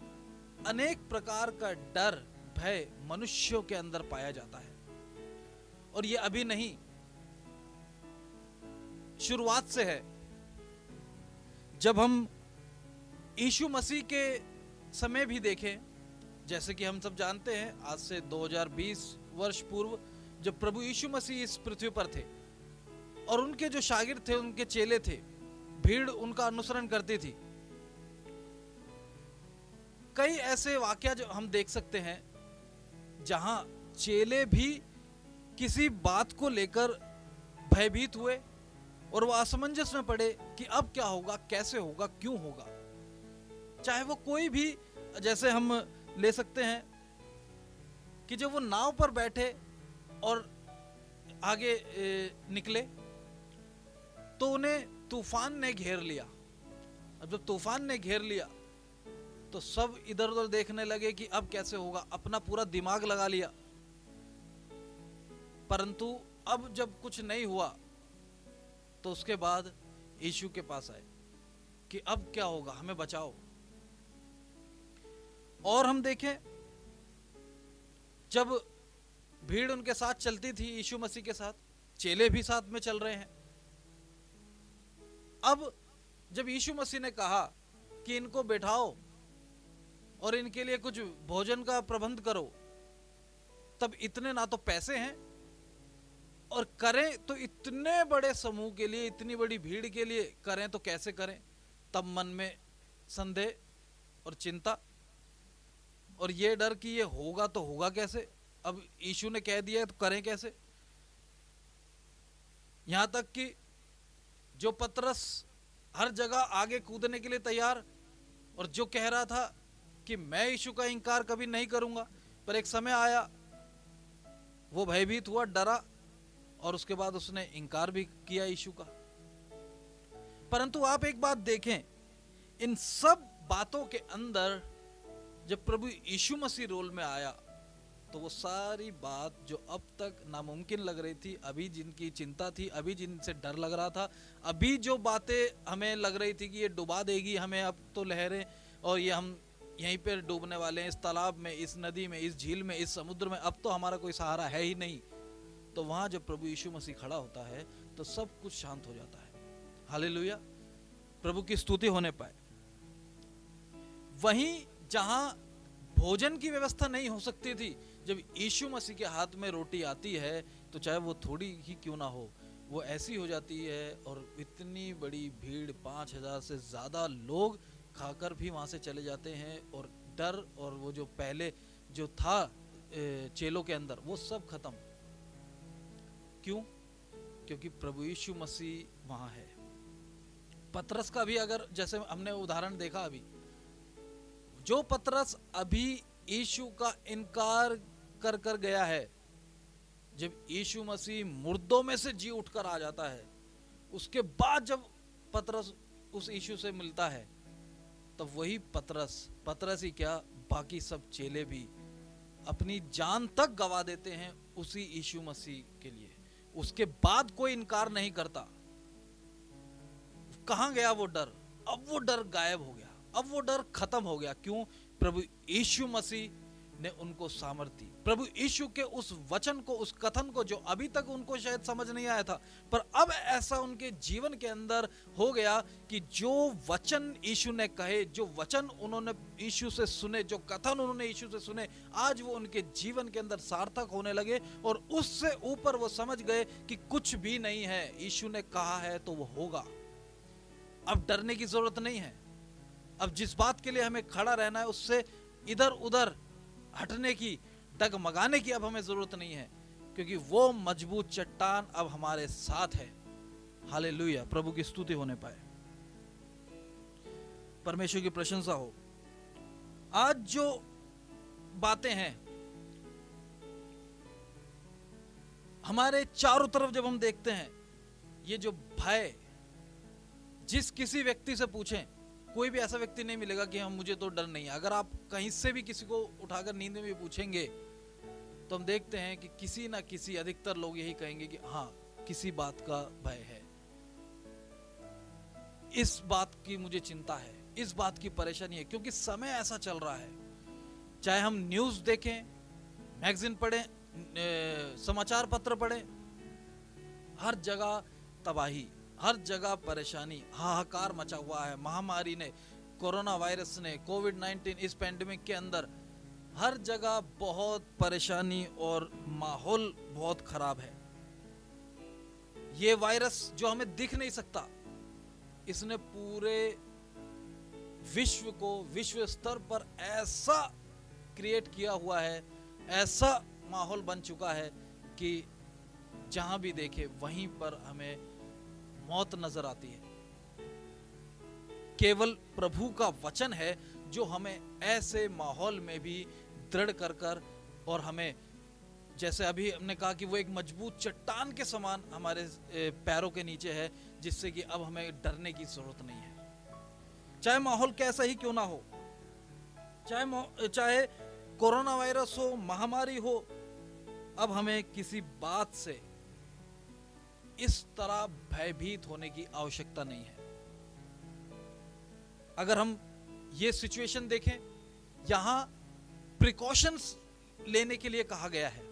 अनेक प्रकार का डर, भय मनुष्यों के अंदर पाया जाता है। और ये अभी नहीं, शुरुआत से है। जब हम यीशु मसीह के समय भी देखें, जैसे कि हम सब जानते हैं, आज से 2020 वर्ष पूर्व जब प्रभु यीशु मसीह इस पृथ्वी पर थे और उनके जो शागिर्द थे, उनके चेले थे, भीड़ उनका अनुसरण करती थी। कई ऐसे वाकया जो हम देख सकते हैं जहां चेले भी किसी बात को लेकर भयभीत हुए और वो असमंजस में पड़े कि अब क्या होगा, कैसे होगा, क्यों होगा। चाहे वो कोई भी, जैसे हम ले सकते हैं कि जब वो नाव पर बैठे और आगे निकले तो उन्हें तूफान ने घेर लिया। अब जब तूफान ने घेर लिया तो सब इधर उधर देखने लगे कि अब कैसे होगा, अपना पूरा दिमाग लगा लिया। परंतु अब जब कुछ नहीं हुआ तो उसके बाद यीशु के पास आए कि अब क्या होगा, हमें बचाओ। और हम देखें, जब भीड़ उनके साथ चलती थी, यीशु मसीह के साथ, चेले भी साथ में चल रहे हैं। अब जब यीशु मसीह ने कहा कि इनको बैठाओ और इनके लिए कुछ भोजन का प्रबंध करो, तब इतने ना तो पैसे हैं और करें तो इतने बड़े समूह के लिए, इतनी बड़ी भीड़ के लिए करें तो कैसे करें। तब मन में संदेह और चिंता और ये डर कि ये होगा तो होगा कैसे, अब यीशु ने कह दिया है तो करें कैसे। यहां तक कि जो पतरस हर जगह आगे कूदने के लिए तैयार और जो कह रहा था कि मैं यीशु का इनकार कभी नहीं करूंगा, पर एक समय आया वो भयभीत हुआ, डरा और उसके बाद उसने इनकार भी किया यीशु का। परंतु आप एक बात देखें, इन सब बातों के अंदर जब प्रभु यीशु मसीह रोल में आया तो वो सारी बात जो अब तक नामुमकिन लग रही थी, अभी जिनकी चिंता थी, अभी जिनसे डर लग रहा था, अभी जो बातें हमें लग रही थी कि ये डुबा देगी हमें, अब तो लहरें और ये हम यहीं पर डूबने वाले हैं, इस तालाब में, इस नदी में, इस झील में, इस समुद्र में, अब तो हमारा कोई सहारा है ही नहीं। तो वहां जब प्रभु यीशु मसीह खड़ा होता है तो सब कुछ शांत हो जाता है। हालेलुया, प्रभु की स्तुति होने पाए। वहीं जहां भोजन की व्यवस्था नहीं हो सकती थी, जब यीशु मसीह के हाथ में रोटी आती है तो चाहे वो थोड़ी ही क्यों ना हो, वो ऐसी हो जाती है और इतनी बड़ी भीड़, 5000 से ज्यादा लोग खाकर भी वहां से चले जाते हैं और डर और वो जो पहले जो था चेलों के अंदर, वो सब खत्म। क्यों? क्योंकि प्रभु यीशु मसीह वहां है। पतरस का भी अगर जैसे हमने उदाहरण देखा, अभी जो पतरस अभी यीशु का इनकार कर कर गया है। जब यीशु मसीह मुर्दों में से जी उठकर आ जाता है, उसके बाद जब पतरस उस यीशु से मिलता है, तब वही पतरस ही क्या, बाकी सब चेले भी अपनी जान तक गवा देते हैं उसी यीशु मसीह के लिए। उसके बाद कोई इनकार नहीं करता। कहां गया वो डर? अब वो डर गायब हो गया, अब वो डर खत्म हो गया। क्यों? प्रभु यीशु मसीह ने उनको सामर्थ दी। प्रभु यीशु के उस वचन को, उस कथन को, जो अभी तक उनको शायद समझ नहीं आया था, पर अब ऐसा उनके जीवन के अंदर हो गया कि जो वचन यीशु ने कहे, जो वचन उन्होंने यीशु से सुने, जो कथन उन्होंने यीशु से सुने, आज वो उनके जीवन के अंदर सार्थक होने लगे। और उससे ऊपर वो समझ गए कि कुछ भी नहीं है, यीशु ने कहा है तो वो होगा। अब डरने की जरूरत नहीं है। अब जिस बात के लिए हमें खड़ा रहना है, उससे इधर उधर हटने की, डगमगाने की अब हमें जरूरत नहीं है, क्योंकि वो मजबूत चट्टान अब हमारे साथ है। हालेलुया, प्रभु की स्तुति होने पाए, परमेश्वर की प्रशंसा हो। आज जो बातें हैं हमारे चारों तरफ जब हम देखते हैं, ये जो भय, जिस किसी व्यक्ति से पूछें, कोई भी ऐसा व्यक्ति नहीं मिलेगा कि हम, मुझे तो डर नहीं है। अगर आप कहीं से भी किसी को उठाकर नींद में भी पूछेंगे, तो हम देखते हैं कि किसी ना किसी, अधिकतर लोग यही कहेंगे कि हाँ, किसी बात का भय है, इस बात की मुझे चिंता है, इस बात की परेशानी है, क्योंकि समय ऐसा चल रहा है। चाहे हम न्यूज देखें, मैगजीन पढ़ें, समाचार पत्र पढ़ें, हर जगह तबाही, हर जगह परेशानी, हाहाकार मचा हुआ है। महामारी ने, कोरोना वायरस ने, कोविड-19, इस पैंडेमिक के अंदर हर जगह बहुत परेशानी और माहौल बहुत खराब है। ये वायरस जो हमें दिख नहीं सकता, इसने पूरे विश्व को, विश्व स्तर पर ऐसा क्रिएट किया हुआ है, ऐसा माहौल बन चुका है कि जहां भी देखे वहीं पर हमें मौत नजर आती है। केवल प्रभु का वचन है जो हमें ऐसे माहौल में भी दृढ़ कर कर, और हमें, जैसे अभी हमने कहा कि वो एक मजबूत चट्टान के समान हमारे पैरों के नीचे है, जिससे कि अब हमें डरने की जरूरत नहीं है। चाहे माहौल कैसा ही क्यों ना हो, चाहे कोरोना वायरस हो, महामारी हो, अब हमें किसी बात से इस तरह भयभीत होने की आवश्यकता नहीं है। अगर हम ये सिचुएशन देखें, यहां प्रिकॉशंस लेने के लिए कहा गया है।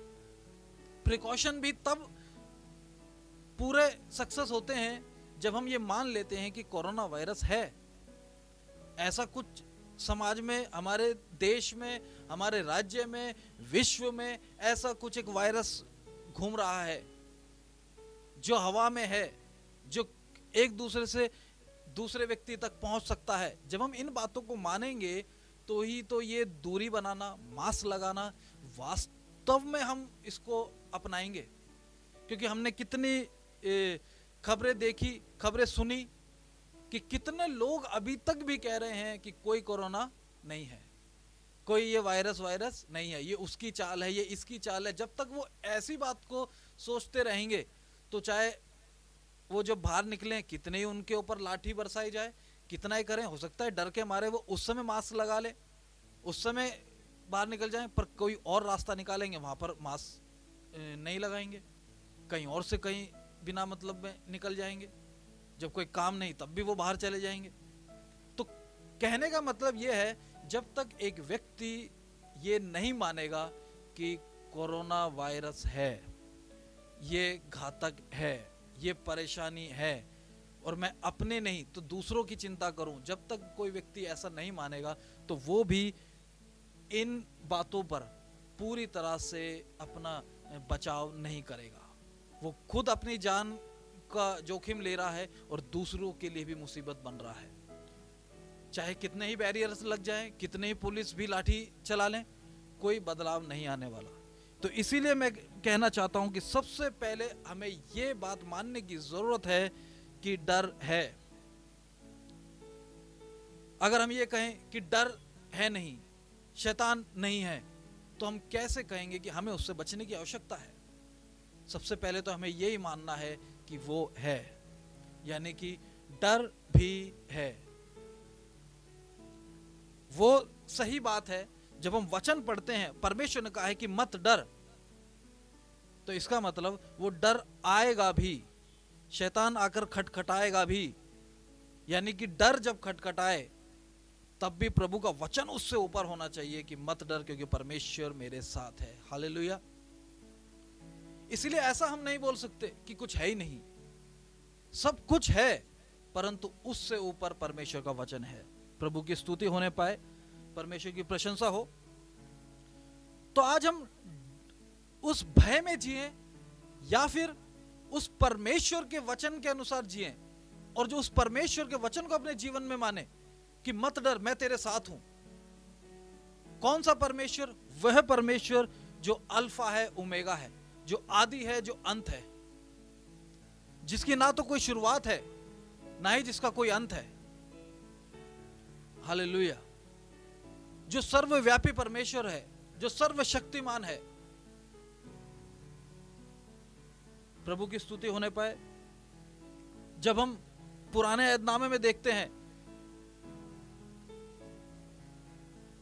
प्रिकॉशन भी तब पूरे सक्सेस होते हैं जब हम ये मान लेते हैं कि कोरोना वायरस है। ऐसा कुछ समाज में, हमारे देश में, हमारे राज्य में, विश्व में ऐसा कुछ एक वायरस घूम रहा है जो हवा में है, जो एक दूसरे से दूसरे व्यक्ति तक पहुंच सकता है। जब हम इन बातों को मानेंगे तो ही तो ये दूरी बनाना, मास्क लगाना, वास्तव में हम इसको अपनाएंगे। क्योंकि हमने कितनी खबरें देखी, खबरें सुनी कि कितने लोग अभी तक भी कह रहे हैं कि कोई कोरोना नहीं है, कोई ये वायरस नहीं है, ये उसकी चाल है, ये इसकी चाल है। जब तक वो ऐसी बात को सोचते रहेंगे, तो चाहे वो जब बाहर निकलें, कितने ही उनके ऊपर लाठी बरसाई जाए, कितना ही करें, हो सकता है डर के मारे वो उस समय मास्क लगा ले, उस समय बाहर निकल जाएं, पर कोई और रास्ता निकालेंगे, वहां पर मास्क नहीं लगाएंगे, कहीं और से कहीं बिना मतलब में निकल जाएंगे। जब कोई काम नहीं तब भी वो बाहर चले जाएंगे। तो कहने का मतलब ये है, जब तक एक व्यक्ति ये नहीं मानेगा कि कोरोना वायरस है, ये घातक है, ये परेशानी है, और मैं अपने नहीं तो दूसरों की चिंता करूं, जब तक कोई व्यक्ति ऐसा नहीं मानेगा, तो वो भी इन बातों पर पूरी तरह से अपना बचाव नहीं करेगा। वो खुद अपनी जान का जोखिम ले रहा है और दूसरों के लिए भी मुसीबत बन रहा है। चाहे कितने ही बैरियर्स लग जाएं, कितने ही पुलिस भी लाठी चला लें, कोई बदलाव नहीं आने वाला। तो इसीलिए मैं कहना चाहता हूं कि सबसे पहले हमें ये बात मानने की जरूरत है कि डर है। अगर हम ये कहें कि डर है नहीं, शैतान नहीं है, तो हम कैसे कहेंगे कि हमें उससे बचने की आवश्यकता है? सबसे पहले तो हमें यही मानना है कि वो है, यानी कि डर भी है। वो सही बात है। जब हम वचन पढ़ते हैं, परमेश्वर ने कहा है कि मत डर, तो इसका मतलब वो डर आएगा भी, शैतान आकर खटखटाएगा भी। यानी कि डर जब खटखटाए तब भी प्रभु का वचन उससे ऊपर होना चाहिए कि मत डर, क्योंकि परमेश्वर मेरे साथ है। हालेलुया। इसलिए ऐसा हम नहीं बोल सकते कि कुछ है ही नहीं, सब कुछ है, परंतु उससे ऊपर परमेश्वर का वचन है। प्रभु की स्तुति होने पाए, परमेश्वर की प्रशंसा हो। तो आज हम उस भय में जिए या फिर उस परमेश्वर के वचन के अनुसार जिए, और जो उस परमेश्वर के वचन को अपने जीवन में माने कि मत डर, मैं तेरे साथ हूं। कौन सा परमेश्वर? वह परमेश्वर जो अल्फा है, ओमेगा है, जो आदि है, जो अंत है, जिसकी ना तो कोई शुरुआत है ना ही जिसका कोई अंत है। हालेलुया। जो सर्वव्यापी परमेश्वर है, जो सर्वशक्तिमान है। प्रभु की स्तुति होने पाए। जब हम पुराने ऐदनामे में देखते हैं,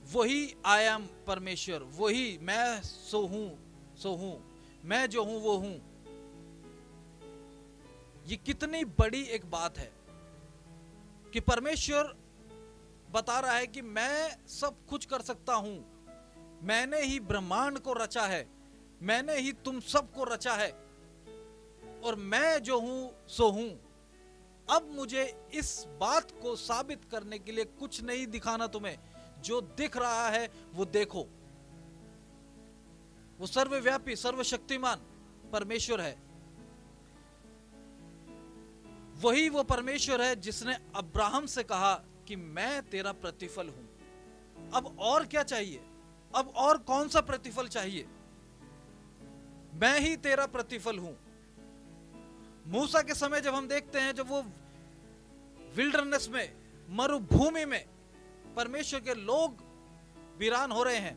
वही आई एम परमेश्वर, वही मैं सो हूं, मैं जो हूं वो हूं। ये कितनी बड़ी एक बात है कि परमेश्वर बता रहा है कि मैं सब कुछ कर सकता हूं, मैंने ही ब्रह्मांड को रचा है, मैंने ही तुम सबको रचा है, और मैं जो हूं सो हूं। अब मुझे इस बात को साबित करने के लिए कुछ नहीं दिखाना तुम्हें, जो दिख रहा है वो देखो। वो सर्वव्यापी सर्वशक्तिमान परमेश्वर है। वही वो परमेश्वर है जिसने अब्राहम से कहा कि मैं तेरा प्रतिफल हूं। अब और क्या चाहिए? अब और कौन सा प्रतिफल चाहिए? मैं ही तेरा प्रतिफल हूं। मूसा के समय जब हम देखते हैं, जब वो विल्डरनेस में, मरुभूमि में परमेश्वर के लोग वीरान हो रहे हैं,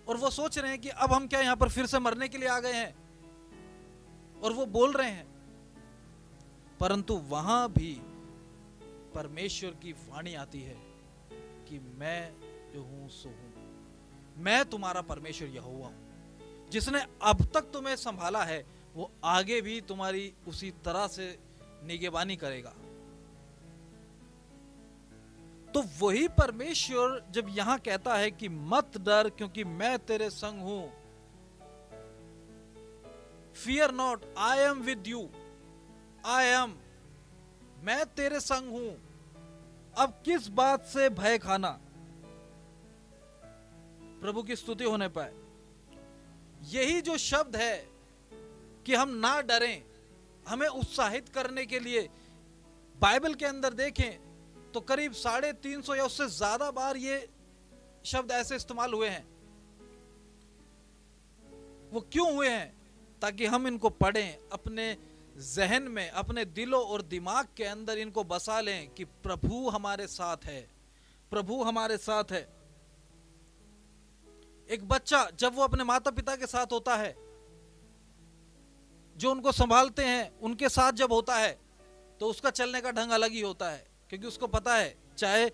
और वो सोच रहे हैं कि अब हम क्या यहां पर फिर से मरने के लिए आ गए हैं, और वो बोल रहे हैं, परंतु वहां भी परमेश्वर की वाणी आती है कि मैं जो हूं सो हूं। मैं तुम्हारा परमेश्वर यहोवा हूं, जिसने अब तक तुम्हें संभाला है, वो आगे भी तुम्हारी उसी तरह से निगहबानी करेगा। तो वही परमेश्वर जब यहां कहता है कि मत डर, क्योंकि मैं तेरे संग हूं, fear not, I am with you, I am, मैं तेरे संग हूं। अब किस बात से भय खाना? प्रभु की स्तुति होने पाए। यही जो शब्द है कि हम ना डरें, हमें उत्साहित करने के लिए बाइबल के अंदर देखें तो करीब 350 या उससे ज्यादा बार ये शब्द ऐसे इस्तेमाल हुए हैं। वो क्यों हुए हैं? ताकि हम इनको पढ़ें, अपने जहन में, अपने दिलों और दिमाग के अंदर इनको बसा लें कि प्रभु हमारे साथ है, प्रभु हमारे साथ है। एक बच्चा जब वो अपने माता पिता के साथ होता है, जो उनको संभालते हैं, उनके साथ जब होता है, तो उसका चलने का ढंग अलग ही होता है, क्योंकि उसको पता है चाहे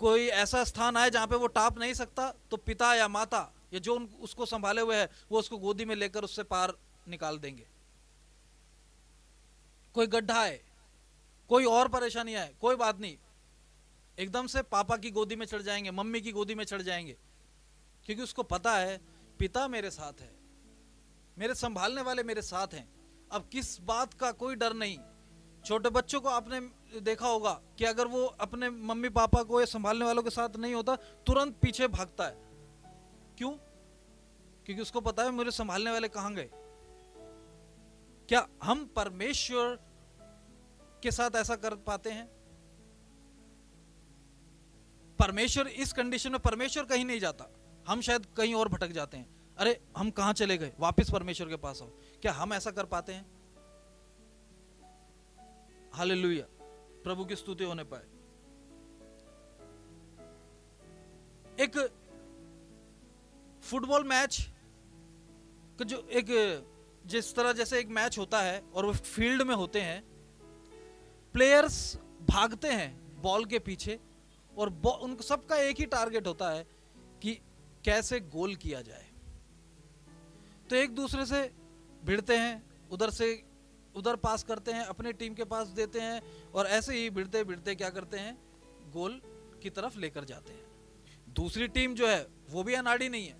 कोई ऐसा स्थान आए जहां पे वो टाप नहीं सकता, तो पिता या माता या जो उसको संभाले हुए है, वो उसको गोदी में लेकर उससे पार निकाल देंगे। कोई गड्ढा है, कोई और परेशानी आए, कोई बात नहीं, एकदम से पापा की गोदी में चढ़ जाएंगे, मम्मी की गोदी में चढ़ जाएंगे, क्योंकि उसको पता है पिता मेरे साथ है, मेरे संभालने वाले मेरे साथ हैं। अब किस बात का कोई डर नहीं। छोटे बच्चों को आपने देखा होगा कि अगर वो अपने मम्मी पापा को या संभालने वालों के साथ नहीं होता, तुरंत पीछे भागता है। क्यों? क्योंकि उसको पता है मेरे संभालने वाले कहां गए। क्या हम परमेश्वर के साथ ऐसा कर पाते हैं? परमेश्वर इस कंडीशन में, परमेश्वर कहीं नहीं जाता, हम शायद कहीं और भटक जाते हैं। अरे हम कहां चले गए, वापस परमेश्वर के पास आओ। क्या हम ऐसा कर पाते हैं? हालेलुया, प्रभु की स्तुति होने पाए। एक फुटबॉल मैच का जो एक जिस तरह जैसे एक मैच होता है और वो फील्ड में होते हैं, प्लेयर्स भागते हैं बॉल के पीछे और उन सबका एक ही टारगेट होता है कि कैसे गोल किया जाए। तो एक दूसरे से भिड़ते हैं, उधर से उधर पास करते हैं, अपने टीम के पास देते हैं और ऐसे ही भिड़ते भिड़ते क्या करते हैं, गोल की तरफ लेकर जाते हैं। दूसरी टीम जो है वो भी अनाड़ी नहीं है,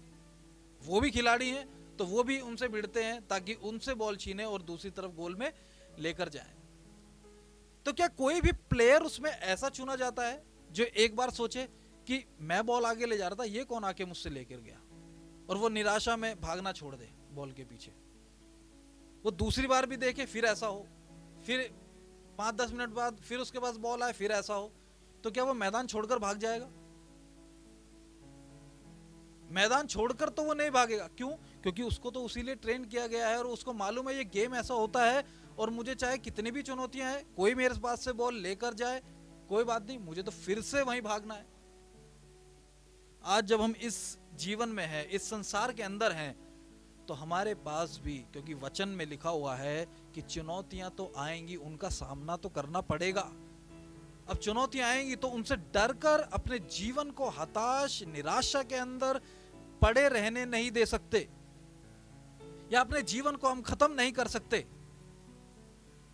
वो भी खिलाड़ी हैं, तो वो भी उनसे भिड़ते हैं ताकि उनसे बॉल छीने और दूसरी तरफ गोल में लेकर जाए। तो क्या कोई भी प्लेयर उसमें ऐसा चुना जाता है जो एक बार सोचे कि मैं बॉल आगे ले जा रहा था, ये कौन आके मुझसे लेकर गया, और वो निराशा में भागना छोड़ दे बॉल के पीछे? वो दूसरी बार भी देखे फिर ऐसा हो, फिर 5-10 मिनट बाद फिर उसके पास बॉल आए फिर ऐसा हो, तो क्या वो मैदान छोड़कर भाग जाएगा? मैदान छोड़कर तो वो नहीं भागेगा। क्यों? क्योंकि उसको तो उसी लिए ट्रेन किया गया है और उसको मालूम है ये गेम ऐसा होता है और मुझे चाहे कितनी भी चुनौतियां हैं, कोई मेरे पास से बॉल लेकर जाए कोई बात नहीं, मुझे तो फिर से वहीं भागना है। आज जब हम इस जीवन में हैं, इस संसार के अंदर हैं, तो हमारे पास भी, क्योंकि वचन में लिखा हुआ है कि चुनौतियां तो आएंगी, उनका सामना तो करना पड़ेगा। अब चुनौतियां आएंगी तो उनसे डरकर अपने जीवन को हताश निराशा के अंदर पड़े रहने नहीं दे सकते, या अपने जीवन को हम खत्म नहीं कर सकते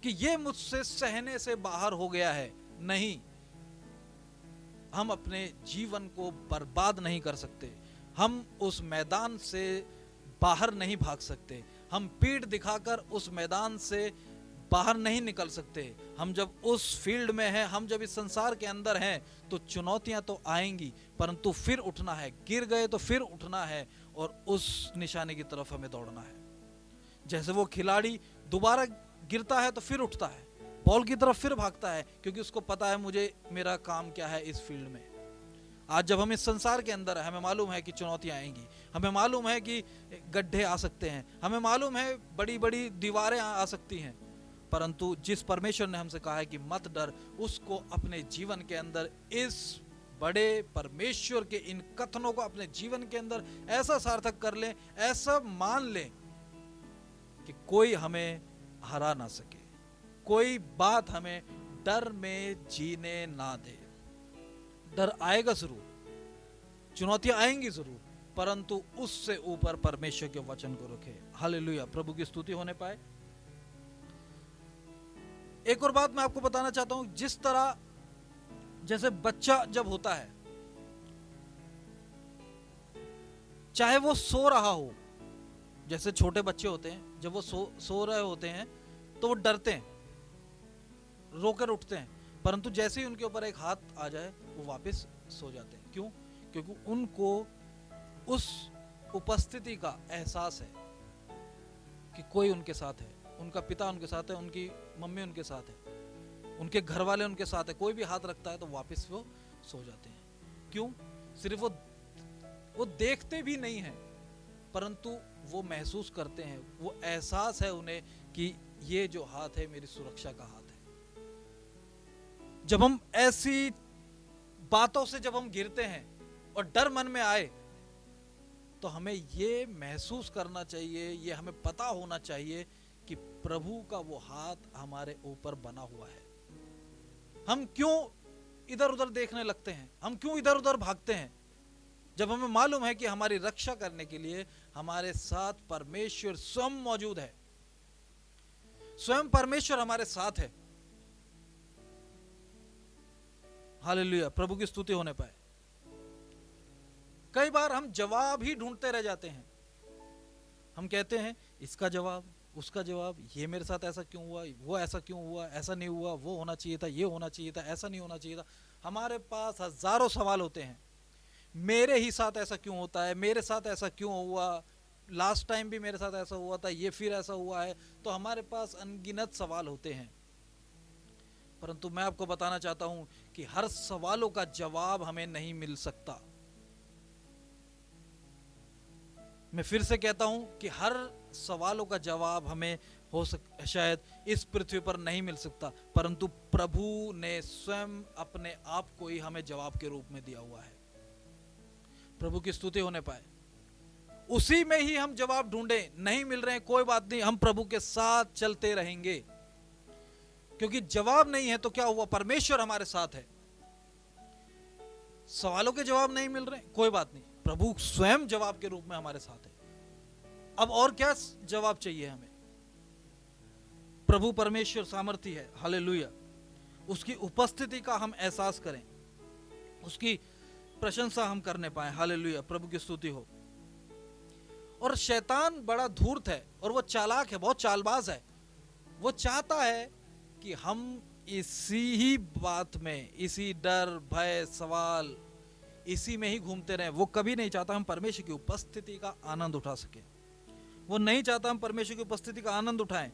कि ये मुझसे सहने से बाहर हो गया है। नहीं, हम अपने जीवन को बर्बाद नहीं कर सकते, हम उस मैदान से बाहर नहीं भाग सकते, हम पीठ दिखाकर उस मैदान से बाहर नहीं निकल सकते। हम जब उस फील्ड में हैं, हम जब इस संसार के अंदर हैं, तो चुनौतियां तो आएंगी, परंतु फिर उठना है। गिर गए तो फिर उठना है और उस निशाने की तरफ हमें दौड़ना है। जैसे वो खिलाड़ी दोबारा गिरता है तो फिर उठता है, बॉल की तरफ फिर भागता है, क्योंकि उसको पता है मुझे मेरा काम क्या है इस फील्ड में। आज जब हम इस संसार के अंदर हैं, हमें मालूम है कि चुनौतियां आएंगी, हमें मालूम है कि गड्ढे आ सकते हैं, हमें मालूम है बड़ी बड़ी दीवारें आ सकती हैं, परंतु जिस परमेश्वर ने हमसे कहा है कि मत डर, उसको अपने जीवन के अंदर, इस बड़े परमेश्वर के इन कथनों को अपने जीवन के अंदर ऐसा सार्थक कर लें, ऐसा मान लें कि कोई हमें हरा ना सके, कोई बात हमें डर में जीने ना दे। डर आएगा जरूर, चुनौतियां आएंगी जरूर, परंतु उससे ऊपर परमेश्वर के वचन को रखे। हालेलुया, प्रभु की स्तुति होने पाए। एक और बात मैं आपको बताना चाहता हूं, जिस तरह जैसे बच्चा जब होता है, चाहे वो सो रहा हो, जैसे छोटे बच्चे होते हैं, जब वो सो रहे होते हैं तो वो डरते हैं, रोकर उठते हैं, परंतु जैसे ही उनके ऊपर एक हाथ आ जाए वो वापस सो जाते हैं। क्यों? क्योंकि उनको उस उपस्थिति का एहसास है कि कोई उनके साथ है, उनका पिता उनके साथ है, उनकी मम्मी उनके साथ है, उनके घर वाले उनके साथ है। कोई भी हाथ रखता है तो वापस वो सो जाते हैं। क्यों? सिर्फ वो देखते भी नहीं हैं, परंतु वो महसूस करते हैं, वो एहसास है उन्हें कि ये जो हाथ है मेरी सुरक्षा का हाथ है। जब हम ऐसी बातों से जब हम गिरते हैं और डर मन में आए, तो हमें ये महसूस करना चाहिए, ये हमें पता होना चाहिए कि प्रभु का वो हाथ हमारे ऊपर बना हुआ है। हम क्यों इधर उधर देखने लगते हैं, हम क्यों इधर उधर भागते हैं, जब हमें मालूम है कि हमारी रक्षा करने के लिए हमारे साथ परमेश्वर स्वयं मौजूद है, स्वयं परमेश्वर हमारे साथ है। हालेलुया, प्रभु की स्तुति होने पाए। कई बार हम जवाब ही ढूंढते रह जाते हैं। हम कहते हैं इसका जवाब, उसका जवाब, ये मेरे साथ ऐसा क्यों हुआ, वो ऐसा क्यों हुआ, ऐसा नहीं हुआ, वो होना चाहिए था, ये होना चाहिए था, ऐसा नहीं होना चाहिए था। हमारे पास हजारों सवाल होते हैं। मेरे ही साथ ऐसा क्यों होता है, मेरे साथ ऐसा क्यों हुआ, लास्ट टाइम भी मेरे साथ ऐसा हुआ था, ये फिर ऐसा हुआ है। तो हमारे पास अनगिनत सवाल होते हैं, परंतु मैं आपको बताना चाहता हूं कि हर सवालों का जवाब हमें नहीं मिल सकता। मैं फिर से कहता हूं कि हर सवालों का जवाब हमें शायद इस पृथ्वी पर नहीं मिल सकता, परंतु प्रभु ने स्वयं अपने आप को ही हमें जवाब के रूप में दिया हुआ है। प्रभु की स्तुति होने पाए। उसी में ही हम जवाब ढूंढें। नहीं मिल रहे हैं, कोई बात नहीं, हम प्रभु के साथ चलते रहेंगे, क्योंकि जवाब नहीं है तो क्या हुआ, परमेश्वर हमारे साथ है। सवालों के जवाब नहीं मिल रहे, कोई बात नहीं, प्रभु स्वयं जवाब के रूप में हमारे साथ है। अब और क्या जवाब चाहिए हमें? प्रभु परमेश्वर सामर्थी है, हालेलुया। उसकी उपस्थिति का हम एहसास करें, उसकी प्रशंसा हम करने पाए, हालेलुया, प्रभु की स्तुति हो। और शैतान बड़ा धूर्त है और वो चालाक है, बहुत चालबाज है। वो चाहता है कि हम इसी ही बात में, इसी डर, भय, सवाल, इसी में ही घूमते रहें। वो कभी नहीं चाहता हम परमेश्वर की उपस्थिति का आनंद उठा सके। वो नहीं चाहता हम परमेश्वर की उपस्थिति का आनंद उठाएं।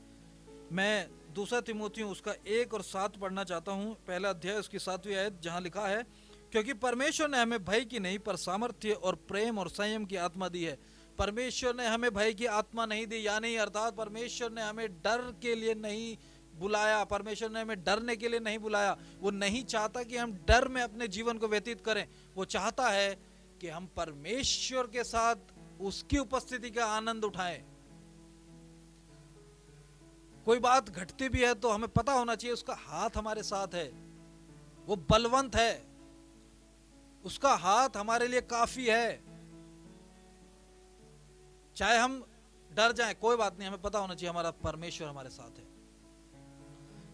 मैं 2 तिमोथियों उसका 1 और 7 पढ़ना चाहता हूं, पहला अध्याय उसकी 7वीं आयत, जहां लिखा है, क्योंकि परमेश्वर ने हमें भय की नहीं पर सामर्थ्य और प्रेम और संयम की आत्मा दी है। परमेश्वर ने हमें भय की आत्मा नहीं दी, यानी अर्थात परमेश्वर ने हमें डर के लिए नहीं बुलाया, परमेश्वर ने हमें डरने के लिए नहीं बुलाया। वो नहीं चाहता कि हम डर में अपने जीवन को व्यतीत करें। वो चाहता है कि हम परमेश्वर के साथ उसकी उपस्थिति का आनंद उठाएं। कोई बात घटती भी है तो हमें पता होना चाहिए उसका हाथ हमारे साथ है, वो बलवंत है, उसका हाथ हमारे लिए काफी है। चाहे हम डर जाएं, कोई बात नहीं, हमें पता होना चाहिए हमारा परमेश्वर हमारे साथ है,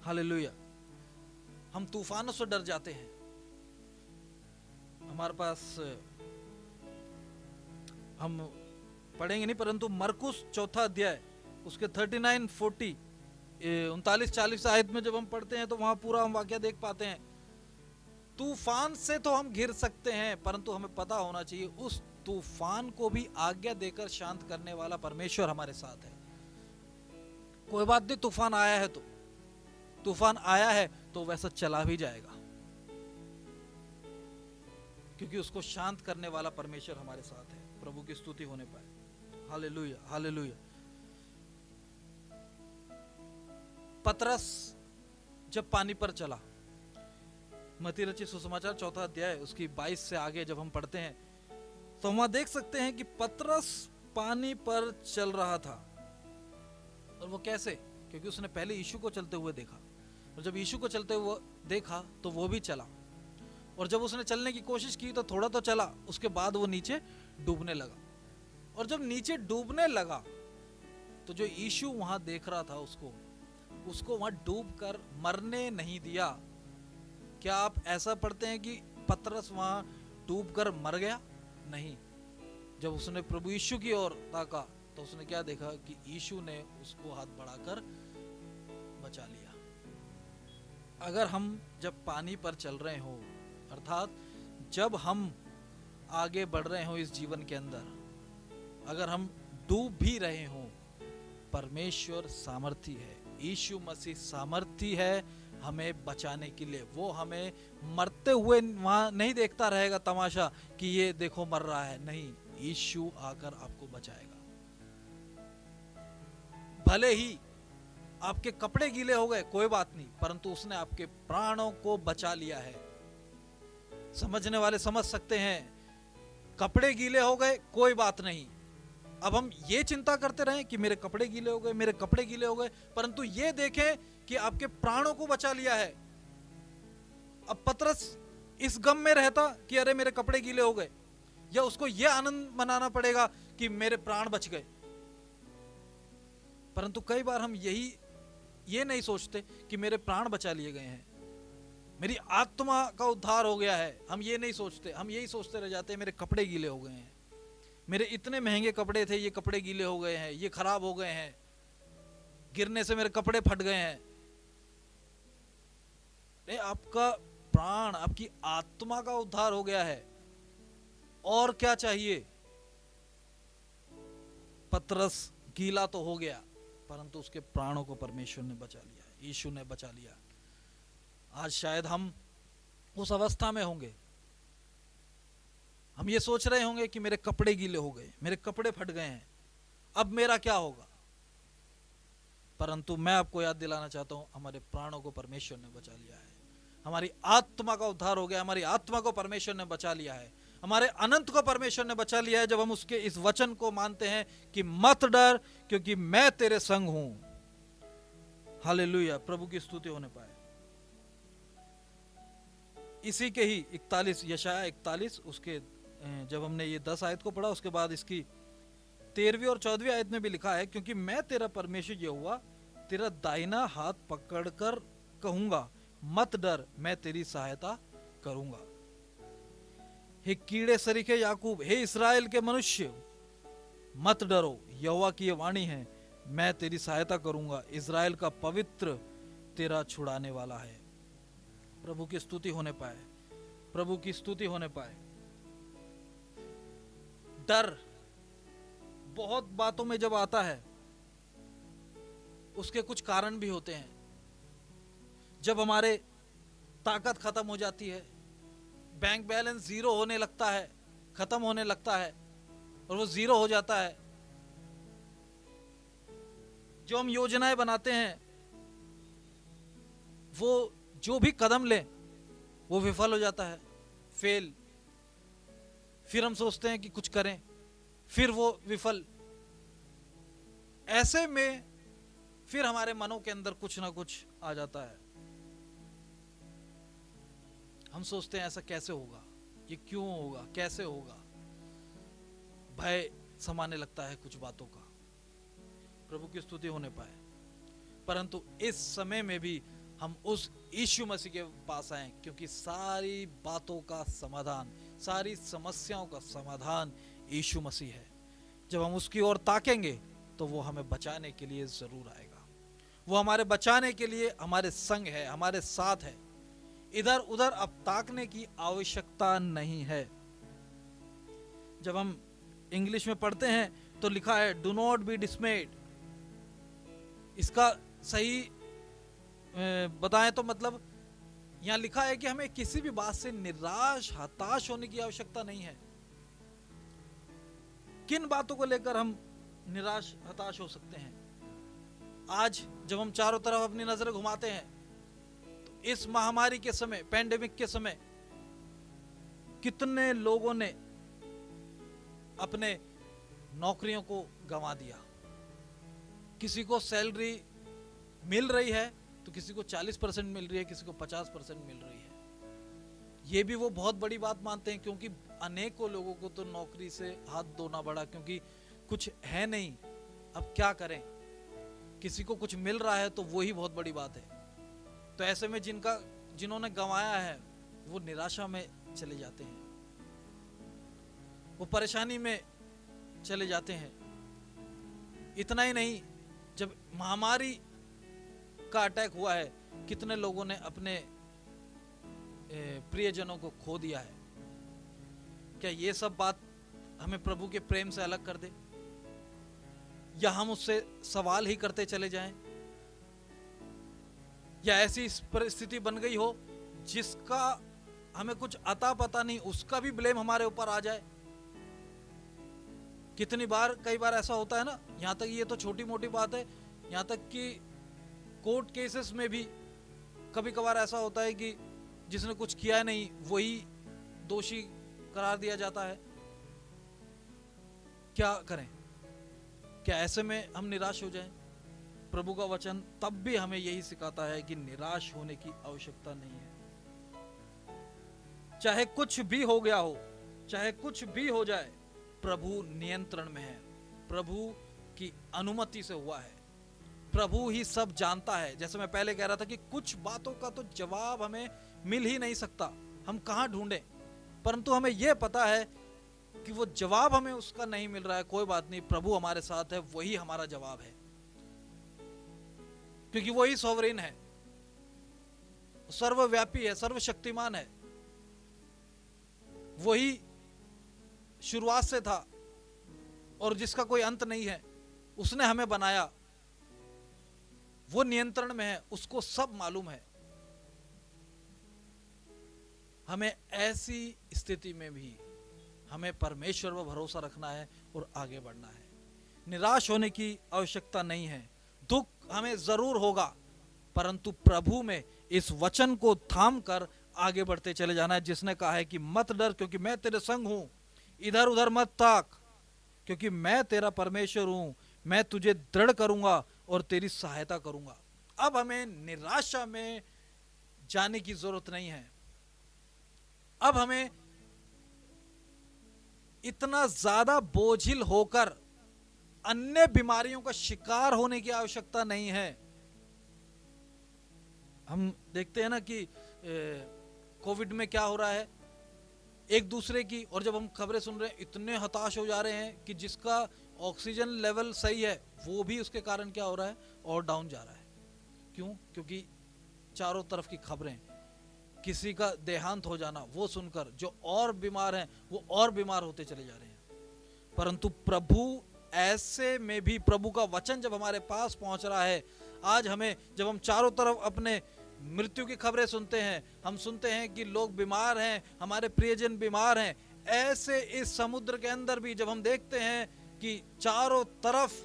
हालेलुया। हम तूफानों से डर जाते हैं। हमारे पास, हम पढ़ेंगे नहीं, परंतु मरकुस 4 अध्याय उसके 39, 40, 39, 40 आयत में जब हम पढ़ते हैं तो वहां पूरा हम वाक्य देख पाते हैं। तूफान से तो हम घिर सकते हैं, परंतु हमें पता होना चाहिए उस तूफान को भी आज्ञा देकर शांत करने वाला परमेश्वर हमारे साथ है। कोई बात नहीं, तूफान आया है तो वैसा चला भी जाएगा, क्योंकि उसको शांत करने वाला परमेश्वर हमारे साथ है। प्रभु की स्तुति होने पाए, हालेलुया, हालेलुया। पतरस जब पानी पर चला, मत्ती रचित सुसमाचार 4 अध्याय उसकी 22 से आगे जब हम पढ़ते हैं तो वहां देख सकते हैं कि पतरस पानी पर चल रहा था। और वो कैसे? क्योंकि उसने पहले यीशु को चलते हुए देखा, और जब यीशु को चलते हुए देखा तो वो भी चला। और जब उसने चलने की कोशिश की तो थोड़ा तो चला, उसके बाद वो नीचे डूबने लगा। और जब नीचे डूबने लगा तो जो यीशु वहां देख रहा था उसको वहां डूब कर मरने नहीं दिया। क्या आप ऐसा पढ़ते हैं कि पतरस वहां डूब कर मर गया? नहीं। जब उसने प्रभु यीशु की ओर ताका तो उसने क्या देखा कि यीशु ने उसको हाथ बढ़ाकर बचा लिया। अगर हम जब पानी पर चल रहे हो, अर्थात जब हम आगे बढ़ रहे हो इस जीवन के अंदर, अगर हम डूब भी रहे हो, परमेश्वर सामर्थी है, यीशु मसीह सामर्थी है हमें बचाने के लिए। वो हमें मरते हुए वहां नहीं देखता रहेगा तमाशा कि ये देखो मर रहा है, नहीं, यीशु आकर आपको बचाएगा। भले ही आपके कपड़े गीले हो गए, कोई बात नहीं, परंतु उसने आपके प्राणों को बचा लिया है। समझने वाले समझ सकते हैं। कपड़े गीले हो गए, कोई बात नहीं, अब हम ये चिंता करते रहें कि मेरे कपड़े गीले हो गए, मेरे कपड़े गीले हो गए, परंतु ये देखें कि आपके प्राणों को बचा लिया है। अब पतरस इस गम में रहता कि अरे मेरे कपड़े गीले हो गए, या उसको यह आनंद मनाना पड़ेगा कि मेरे प्राण बच गए। परंतु कई बार हम ये नहीं सोचते कि मेरे प्राण बचा लिए गए हैं, मेरी आत्मा का उद्धार हो गया है। हम ये नहीं सोचते, हम यही सोचते रह जाते हैं मेरे कपड़े गीले हो गए हैं, मेरे इतने महंगे कपड़े थे, ये कपड़े गीले हो गए हैं, ये खराब हो गए हैं, गिरने से मेरे कपड़े फट गए हैं। आपका प्राण, आपकी आत्मा का उद्धार हो गया है, और क्या चाहिए? पतरस गीला तो हो गया, परंतु उसके प्राणों को परमेश्वर ने बचा लिया, यीशु ने बचा लिया। आज शायद हम उस अवस्था में होंगे, हम ये सोच रहे होंगे कि मेरे कपड़े गीले हो गए, मेरे कपड़े फट गए हैं, अब मेरा क्या होगा? परंतु मैं आपको याद दिलाना चाहता हूं, हमारे प्राणों को परमेश्वर ने बचा लिया है, हमारी आत्मा का उद्धार हो गया, हमारी आत्मा को परमेश्वर ने बचा लिया है। हमारे अनंत को परमेश्वर ने बचा लिया है जब हम उसके इस वचन को मानते हैं कि मत डर क्योंकि मैं तेरे संग हूं। हालेलुया, प्रभु की स्तुति होने पाए। इसी के ही 41 यशाया 41 उसके जब हमने ये 10 आयत को पढ़ा उसके बाद इसकी 13वीं और 14वीं आयत में भी लिखा है, क्योंकि मैं तेरा परमेश्वर यहोवा तेरा दाहिना हाथ पकड़कर कहूंगा मत डर, मैं तेरी सहायता करूंगा। हे कीड़े सरीखे याकूब, हे इस्राएल के मनुष्य, मत डरो, यहोवा की ये वाणी है, मैं तेरी सहायता करूंगा, इस्राएल का पवित्र तेरा छुड़ाने वाला है। प्रभु की स्तुति होने पाए, प्रभु की स्तुति होने पाए। डर बहुत बातों में जब आता है उसके कुछ कारण भी होते हैं। जब हमारे ताकत खत्म हो जाती है, बैंक बैलेंस जीरो होने लगता है, खत्म होने लगता है और वो जीरो हो जाता है, जो हम योजनाएं बनाते हैं वो जो भी कदम ले वो विफल हो जाता है, फेल। फिर हम सोचते हैं कि कुछ करें, फिर वो विफल। ऐसे में फिर हमारे मनों के अंदर कुछ ना कुछ आ जाता है। हम सोचते हैं ऐसा कैसे होगा, ये क्यों होगा, कैसे होगा। भय समाने लगता है कुछ बातों का। प्रभु की स्तुति होने पाए। परंतु इस समय में भी हम उस यीशु मसीह के पास आए, क्योंकि सारी बातों का समाधान, सारी समस्याओं का समाधान यीशु मसीह है। जब हम उसकी ओर ताकेंगे तो वो हमें बचाने के लिए जरूर आएगा। वो हमारे बचाने के लिए हमारे संग है, हमारे साथ है। इधर उधर अब ताकने की आवश्यकता नहीं है। जब हम इंग्लिश में पढ़ते हैं तो लिखा है डू नॉट बी डिसमेड। इसका सही बताएं तो मतलब यहां लिखा है कि हमें किसी भी बात से निराश हताश होने की आवश्यकता नहीं है। किन बातों को लेकर हम निराश हताश हो सकते हैं? आज जब हम चारों तरफ अपनी नजरें घुमाते हैं तो इस महामारी के समय, पैंडेमिक के समय, कितने लोगों ने अपने नौकरियों को गंवा दिया। किसी को सैलरी मिल रही है तो किसी को 40% मिल रही है, किसी को 50% मिल रही है। ये भी वो बहुत बड़ी बात मानते हैं, क्योंकि अनेकों लोगों को तो नौकरी से हाथ धोना पड़ा, क्योंकि कुछ है नहीं, अब क्या करें। किसी को कुछ मिल रहा है तो वो ही बहुत बड़ी बात है। तो ऐसे में जिन्होंने गंवाया है वो निराशा में चले जाते हैं, वो परेशानी में चले जाते हैं। इतना ही नहीं, जब महामारी का अटैक हुआ है कितने लोगों ने अपने प्रियजनों को खो दिया है। क्या ये सब बात हमें प्रभु के प्रेम से अलग कर दे, या हम उससे सवाल ही करते चले जाएं, या ऐसी परिस्थिति बन गई हो जिसका हमें कुछ अता पता नहीं, उसका भी ब्लेम हमारे ऊपर आ जाए। कई बार ऐसा होता है ना, यहां तक ये तो छोटी मोटी बात है, यहां तक कि कोर्ट केसेस में भी कभी कभार ऐसा होता है कि जिसने कुछ किया नहीं वही दोषी करार दिया जाता है। क्या करें? क्या ऐसे में हम निराश हो जाएं? प्रभु का वचन तब भी हमें यही सिखाता है कि निराश होने की आवश्यकता नहीं है। चाहे कुछ भी हो गया हो, चाहे कुछ भी हो जाए, प्रभु नियंत्रण में है, प्रभु की अनुमति से हुआ है, प्रभु ही सब जानता है। जैसे मैं पहले कह रहा था कि कुछ बातों का तो जवाब हमें मिल ही नहीं सकता, हम कहां ढूंढें। परंतु हमें यह पता है कि वो जवाब हमें उसका नहीं मिल रहा है, कोई बात नहीं, प्रभु हमारे साथ है, वही हमारा जवाब है, क्योंकि वही सॉवरेन है, सर्वव्यापी है, सर्वशक्तिमान है। वही शुरुआत से था और जिसका कोई अंत नहीं है, उसने हमें बनाया, वो नियंत्रण में है, उसको सब मालूम है। हमें ऐसी स्थिति में भी हमें परमेश्वर पर भरोसा रखना है और आगे बढ़ना है। निराश होने की आवश्यकता नहीं है। दुख हमें जरूर होगा, परंतु प्रभु में इस वचन को थाम कर आगे बढ़ते चले जाना है। जिसने कहा है कि मत डर क्योंकि मैं तेरे संग हूं, इधर उधर मत ताक क्योंकि मैं तेरा परमेश्वर हूं, मैं तुझे दृढ़ करूंगा और तेरी सहायता करूंगा। अब हमें निराशा में जाने की जरूरत नहीं है। अब हमें इतना ज्यादा बोझिल होकर अन्य बीमारियों का शिकार होने की आवश्यकता नहीं है। हम देखते हैं ना कि कोविड में क्या हो रहा है, एक दूसरे की, और जब हम खबरें सुन रहे हैं इतने हताश हो जा रहे हैं कि जिसका ऑक्सीजन लेवल सही है वो भी उसके कारण क्या हो रहा है, और डाउन जा रहा है। क्यों? क्योंकि चारों तरफ की खबरें, किसी का देहांत हो जाना वो सुनकर जो और बीमार हैं वो और बीमार होते चले जा रहे हैं। परंतु प्रभु ऐसे में भी, प्रभु का वचन जब हमारे पास पहुंच रहा है, आज हमें, जब हम चारों तरफ अपने मृत्यु की खबरें सुनते हैं, हम सुनते हैं कि लोग बीमार हैं, हमारे प्रियजन बीमार हैं, ऐसे इस समुद्र के अंदर भी जब हम देखते हैं कि चारों तरफ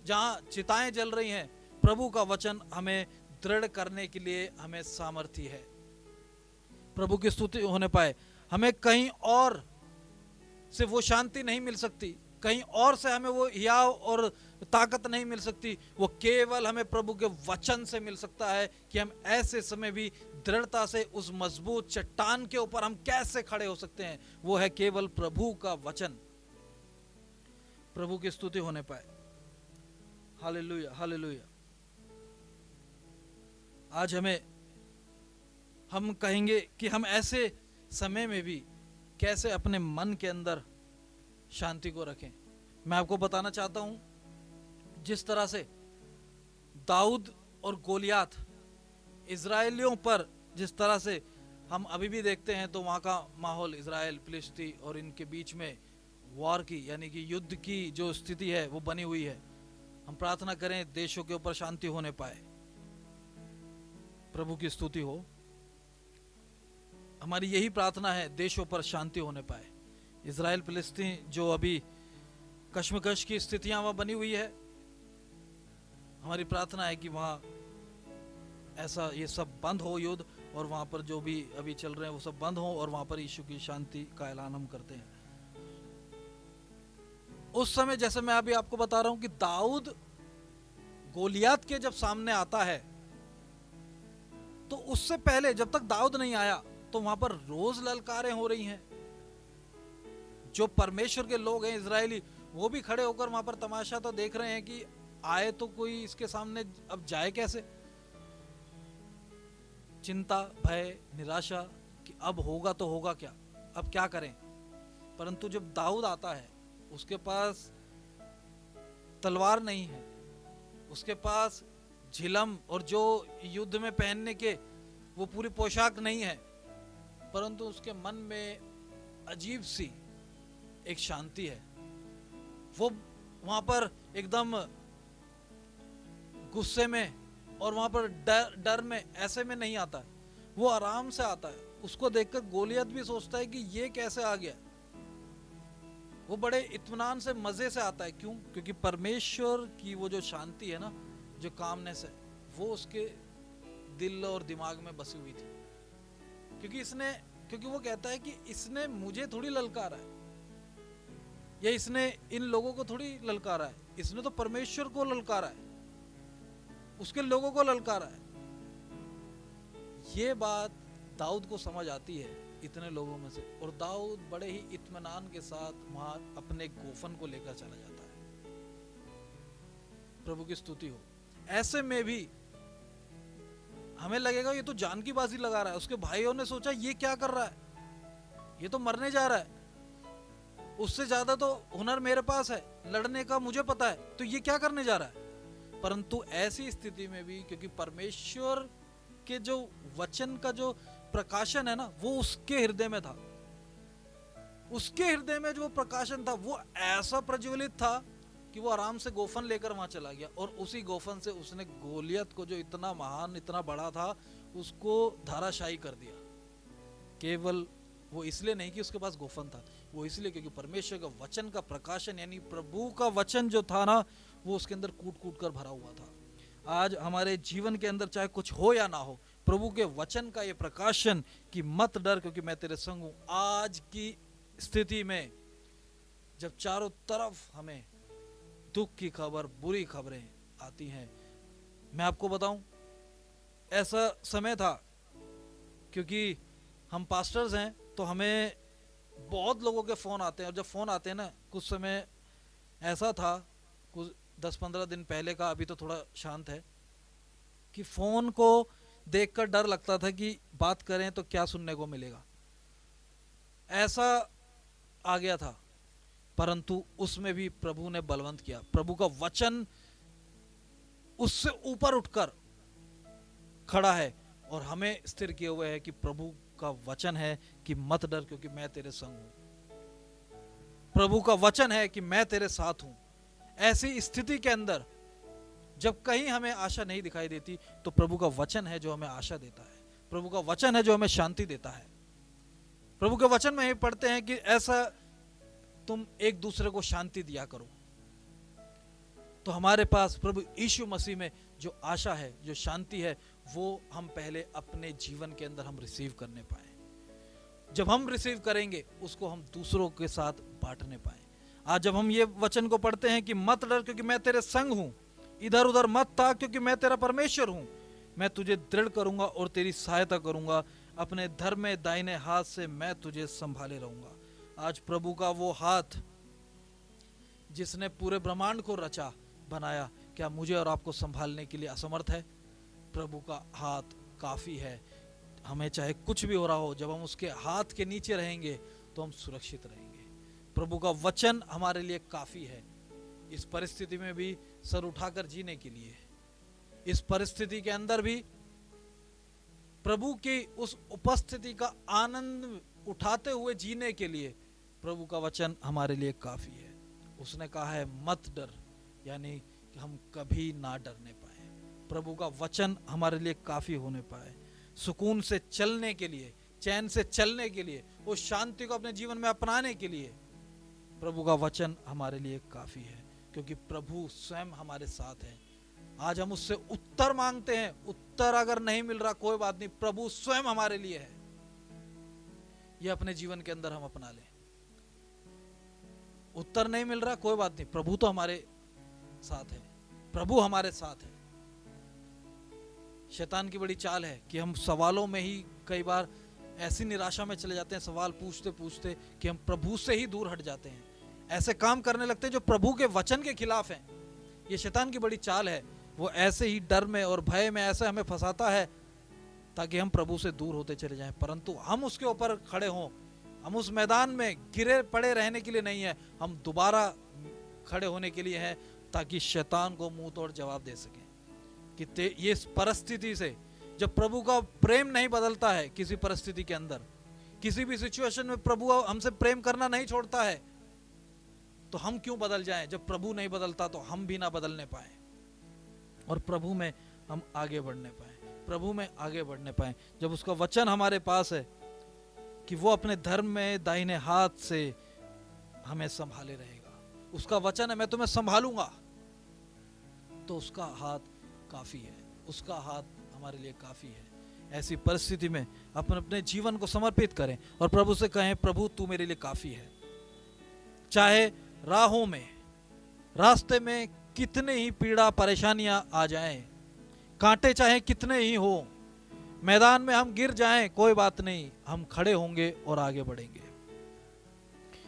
जहां चिताएं जल रही हैं, प्रभु का वचन हमें दृढ़ करने के लिए हमें सामर्थ्य है। प्रभु की स्तुति होने पाए। हमें कहीं और से वो शांति नहीं मिल सकती, कहीं और से हमें वो हियाव और ताकत नहीं मिल सकती, वो केवल हमें प्रभु के वचन से मिल सकता है कि हम ऐसे समय भी दृढ़ता से उस मजबूत चट्टान के ऊपर हम कैसे खड़े हो सकते हैं। वो है केवल प्रभु का वचन। प्रभु की स्तुति होने पाए। Hallelujah, hallelujah. आज हम कहेंगे कि हम ऐसे समय में भी कैसे अपने मन के अंदर शांति को रखें। मैं आपको बताना चाहता हूं, जिस तरह से दाऊद और गोलियात इजरायलियों पर, जिस तरह से हम अभी भी देखते हैं, तो वहां का माहौल इजराइल फिलिस्ती और इनके बीच में वॉर की, यानी कि युद्ध की जो स्थिति है वो बनी हुई है। हम प्रार्थना करें देशों के ऊपर शांति होने पाए। प्रभु की स्तुति हो। हमारी यही प्रार्थना है, देशों पर शांति होने पाए। इजराइल फिलिस्तीन जो अभी कश्मकश की स्थितियां वहां बनी हुई है, हमारी प्रार्थना है कि वहां ऐसा ये सब बंद हो युद्ध, और वहां पर जो भी अभी चल रहे हैं वो सब बंद हो, और वहां पर यीशु की शांति का ऐलान हम करते हैं। उस समय जैसे मैं अभी आपको बता रहा हूं कि दाऊद गोलियात के जब सामने आता है, तो उससे पहले जब तक दाऊद नहीं आया तो वहां पर रोज ललकारें हो रही हैं। जो परमेश्वर के लोग हैं इजरायली, वो भी खड़े होकर वहां पर तमाशा तो देख रहे हैं कि आए तो कोई इसके सामने, अब जाए कैसे। चिंता, भय, निराशा कि अब होगा तो होगा क्या, अब क्या करें। परंतु जब दाऊद आता है, उसके पास तलवार नहीं है, उसके पास झिलम और जो युद्ध में पहनने के वो पूरी पोशाक नहीं है, परंतु उसके मन में अजीब सी एक शांति है। वो वहां पर एकदम गुस्से में और वहां पर डर में, ऐसे में नहीं आता है, वो आराम से आता है। उसको देखकर गोलियत भी सोचता है कि ये कैसे आ गया। वो बड़े इत्मीनान से, मजे से आता है। क्यों? क्योंकि परमेश्वर की वो जो शांति है ना, जो कामनेस है, वो उसके दिल और दिमाग में बसी हुई थी। क्योंकि वो कहता है कि इसने मुझे थोड़ी ललकारा है, या इसने इन लोगों को थोड़ी ललकारा है, इसने तो परमेश्वर को ललकारा है, उसके लोगों को ललकारा है। ये बात दाऊद को समझ आती है इतने लोगों में से, और दाऊद बड़े ही इत्मीनान के साथ वहां अपने गोफन को लेकर चला जाता है। प्रभु की स्तुति हो। ऐसे में भी हमें लगेगा ये तो जान की बाजी लगा रहा है। उसके भाइयों ने सोचा ये क्या कर रहा है, ये तो मरने जा रहा है, उससे ज्यादा तो हुनर मेरे पास है, लड़ने का मुझे पता है, तो ये क्या करने जा रहा है। परंतु ऐसी स्थिति में भी, क्योंकि परमेश्वर के जो वचन का जो प्रकाशन है ना, वो उसके हृदय में था, उसके हृदय में जो प्रकाशन था वो ऐसा प्रज्वलित था कि वो आराम से गोफन लेकर वहां चला गया, और उसी गोफन से उसने गोलियत को, जो इतना महान, इतना बड़ा था, उसको धाराशायी कर दिया। केवल वो इसलिए नहीं कि उसके पास गोफन था, वो इसलिए क्योंकि परमेश्वर का वचन का प्रकाशन, यानी प्रभु का वचन जो था ना, वो उसके अंदर कूट कूट कर भरा हुआ था। आज हमारे जीवन के अंदर चाहे कुछ हो या ना हो, प्रभु के वचन का ये प्रकाशन कि मत डर क्योंकि मैं तेरे संग हूं। आज की स्थिति में जब चारों तरफ हमें दुख की खबर, बुरी खबरें आती हैं, मैं आपको बताऊं ऐसा समय था, क्योंकि हम पास्टर्स हैं तो हमें बहुत लोगों के फ़ोन आते हैं, और जब फ़ोन आते हैं ना, कुछ समय ऐसा था, कुछ 10-15 दिन पहले का, अभी तो थोड़ा शांत है, कि फ़ोन को देखकर डर लगता था कि बात करें तो क्या सुनने को मिलेगा, ऐसा आ गया था। परंतु उसमें भी प्रभु ने बलवंत किया, प्रभु का वचन उससे ऊपर उठकर खड़ा है और हमें स्थिर किए हुए है कि प्रभु का वचन है कि मत डर क्योंकि मैं तेरे संग हूं। प्रभु का वचन है कि मैं तेरे साथ हूं। ऐसी स्थिति के अंदर जब कहीं हमें आशा नहीं दिखाई देती तो प्रभु का वचन है जो हमें आशा देता है, प्रभु का वचन है जो हमें शांति देता है। प्रभु के वचन में ही पढ़ते हैं कि ऐसा तुम एक दूसरे को शांति दिया करो। तो हमारे पास प्रभु यीशु मसीह में जो आशा है, जो शांति है, वो हम पहले अपने जीवन के अंदर हम रिसीव करने पाए। जब हम रिसीव करेंगे उसको हम दूसरों के साथ बांटने पाए। आज जब हम ये वचन को पढ़ते हैं कि मत डर क्योंकि मैं तेरे संग हूं, इधर उधर मत ताक क्योंकि मैं तेरा परमेश्वर हूं, मैं तुझे दृढ़ करूंगा और तेरी सहायता करूंगा, अपने धर्म में दाहिने हाथ से मैं तुझे संभाले रहूंगा। आज प्रभु का वो हाथ जिसने पूरे ब्रह्मांड को रचा बनाया, क्या मुझे और आपको संभालने के लिए असमर्थ है? प्रभु का हाथ काफी है। हमें चाहे कुछ भी हो रहा हो, जब हम उसके हाथ के नीचे रहेंगे तो हम सुरक्षित रहेंगे। प्रभु का वचन हमारे लिए काफी है। इस परिस्थिति में भी सर उठाकर जीने के लिए, इस परिस्थिति के अंदर भी प्रभु की उस उपस्थिति का आनंद उठाते हुए जीने के लिए प्रभु का वचन हमारे लिए काफी है। उसने कहा है मत डर, यानी कि हम कभी ना डरने पाए। प्रभु का वचन हमारे लिए काफी होने पाए, सुकून से चलने के लिए, चैन से चलने के लिए, उस शांति को अपने जीवन में अपनाने के लिए प्रभु का वचन हमारे लिए काफी है, क्योंकि प्रभु स्वयं हमारे साथ है। आज हम उससे उत्तर मांगते हैं, उत्तर अगर नहीं मिल रहा कोई बात नहीं, प्रभु स्वयं हमारे लिए है। यह अपने जीवन के अंदर हम अपना लें। उत्तर नहीं मिल रहा कोई बात नहीं, प्रभु तो हमारे साथ है, प्रभु हमारे साथ है। शैतान की बड़ी चाल है कि हम सवालों में ही कई बार ऐसी निराशा में चले जाते हैं, सवाल पूछते पूछते, कि हम प्रभु से ही दूर हट जाते हैं, ऐसे काम करने लगते हैं जो प्रभु के वचन के खिलाफ हैं। ये शैतान की बड़ी चाल है। वो ऐसे ही डर में और भय में ऐसे हमें फंसाता है ताकि हम प्रभु से दूर होते चले जाएं। परंतु हम उसके ऊपर खड़े हों, हम उस मैदान में गिरे पड़े रहने के लिए नहीं है, हम दोबारा खड़े होने के लिए हैं, ताकि शैतान को मुंह तोड़ जवाब दे सकें कि ये परिस्थिति से, जब प्रभु का प्रेम नहीं बदलता है किसी परिस्थिति के अंदर, किसी भी सिचुएशन में प्रभु हमसे प्रेम करना नहीं छोड़ता है, तो हम क्यों बदल जाएं? जब प्रभु नहीं बदलता तो हम भी ना बदलने पाए और प्रभु में हम आगे बढ़ने पाए, प्रभु में आगे बढ़ने पाए। जब उसका वचन हमारे पास है कि वो अपने धर्म में दाहिने हाथ से हमें संभाले रहेगा, उसका वचन है मैं तुम्हें संभालूंगा, तो उसका हाथ काफी है, उसका हाथ हमारे लिए काफी है। ऐसी परिस्थिति में अपन अपने जीवन को समर्पित करें और प्रभु से कहें, प्रभु तू मेरे लिए काफी है। चाहे राहों में, रास्ते में कितने ही पीड़ा परेशानियां आ जाएं, कांटे चाहे कितने ही हो, मैदान में हम गिर जाएं कोई बात नहीं, हम खड़े होंगे और आगे बढ़ेंगे।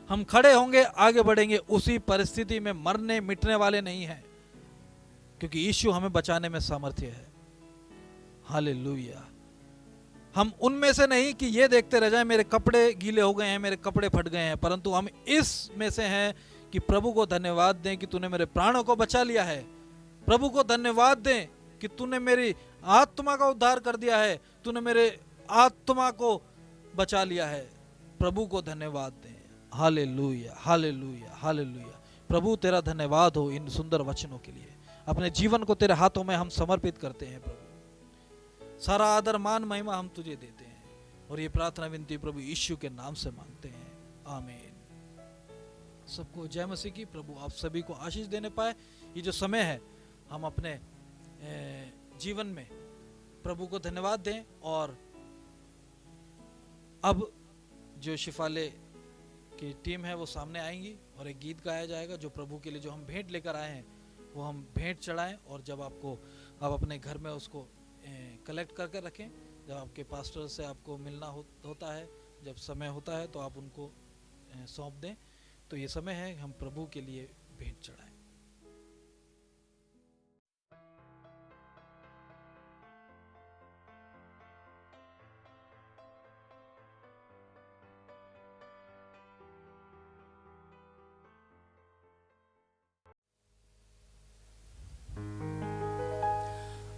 हम खड़े होंगे, आगे बढ़ेंगे। उसी परिस्थिति में मरने मिटने वाले नहीं हैं, क्योंकि यीशु हमें बचाने में सामर्थ्य है। हालेलुया। हम उनमें से नहीं कि ये देखते रह जाएं मेरे कपड़े गीले हो गए हैं, मेरे कपड़े फट गए हैं, परंतु हम इसमें से हैं कि प्रभु को धन्यवाद दें कि तूने मेरे प्राणों को बचा लिया है। प्रभु को धन्यवाद दें कि तूने मेरी आत्मा का उद्धार कर दिया है, तूने मेरे आत्मा को बचा लिया है। प्रभु को धन्यवाद दें। Hallelujah, hallelujah, hallelujah. प्रभु तेरा धन्यवाद हो इन सुंदर वचनों के लिए। अपने जीवन को तेरे हाथों में हम समर्पित करते हैं प्रभु। सारा आदर मान महिमा हम तुझे देते हैं और ये प्रार्थना विनती प्रभु यीशु के नाम से मांगते हैं, आमीन। सबको जय मसीह की। प्रभु आप सभी को आशीष देने पाए। ये जो समय है हम अपने जीवन में प्रभु को धन्यवाद दें। और अब जो शिफाले की टीम है वो सामने आएंगी और एक गीत गाया जाएगा जो प्रभु के लिए जो हम भेंट लेकर आए हैं वो हम भेंट चढ़ाएं। और जब आपको आप अपने घर में उसको कलेक्ट करके रखें, जब आपके पास्टर से आपको मिलना होता है, जब समय होता है तो आप उनको सौंप दें। तो ये समय है हम प्रभु के लिए भेंट चढ़ाएं।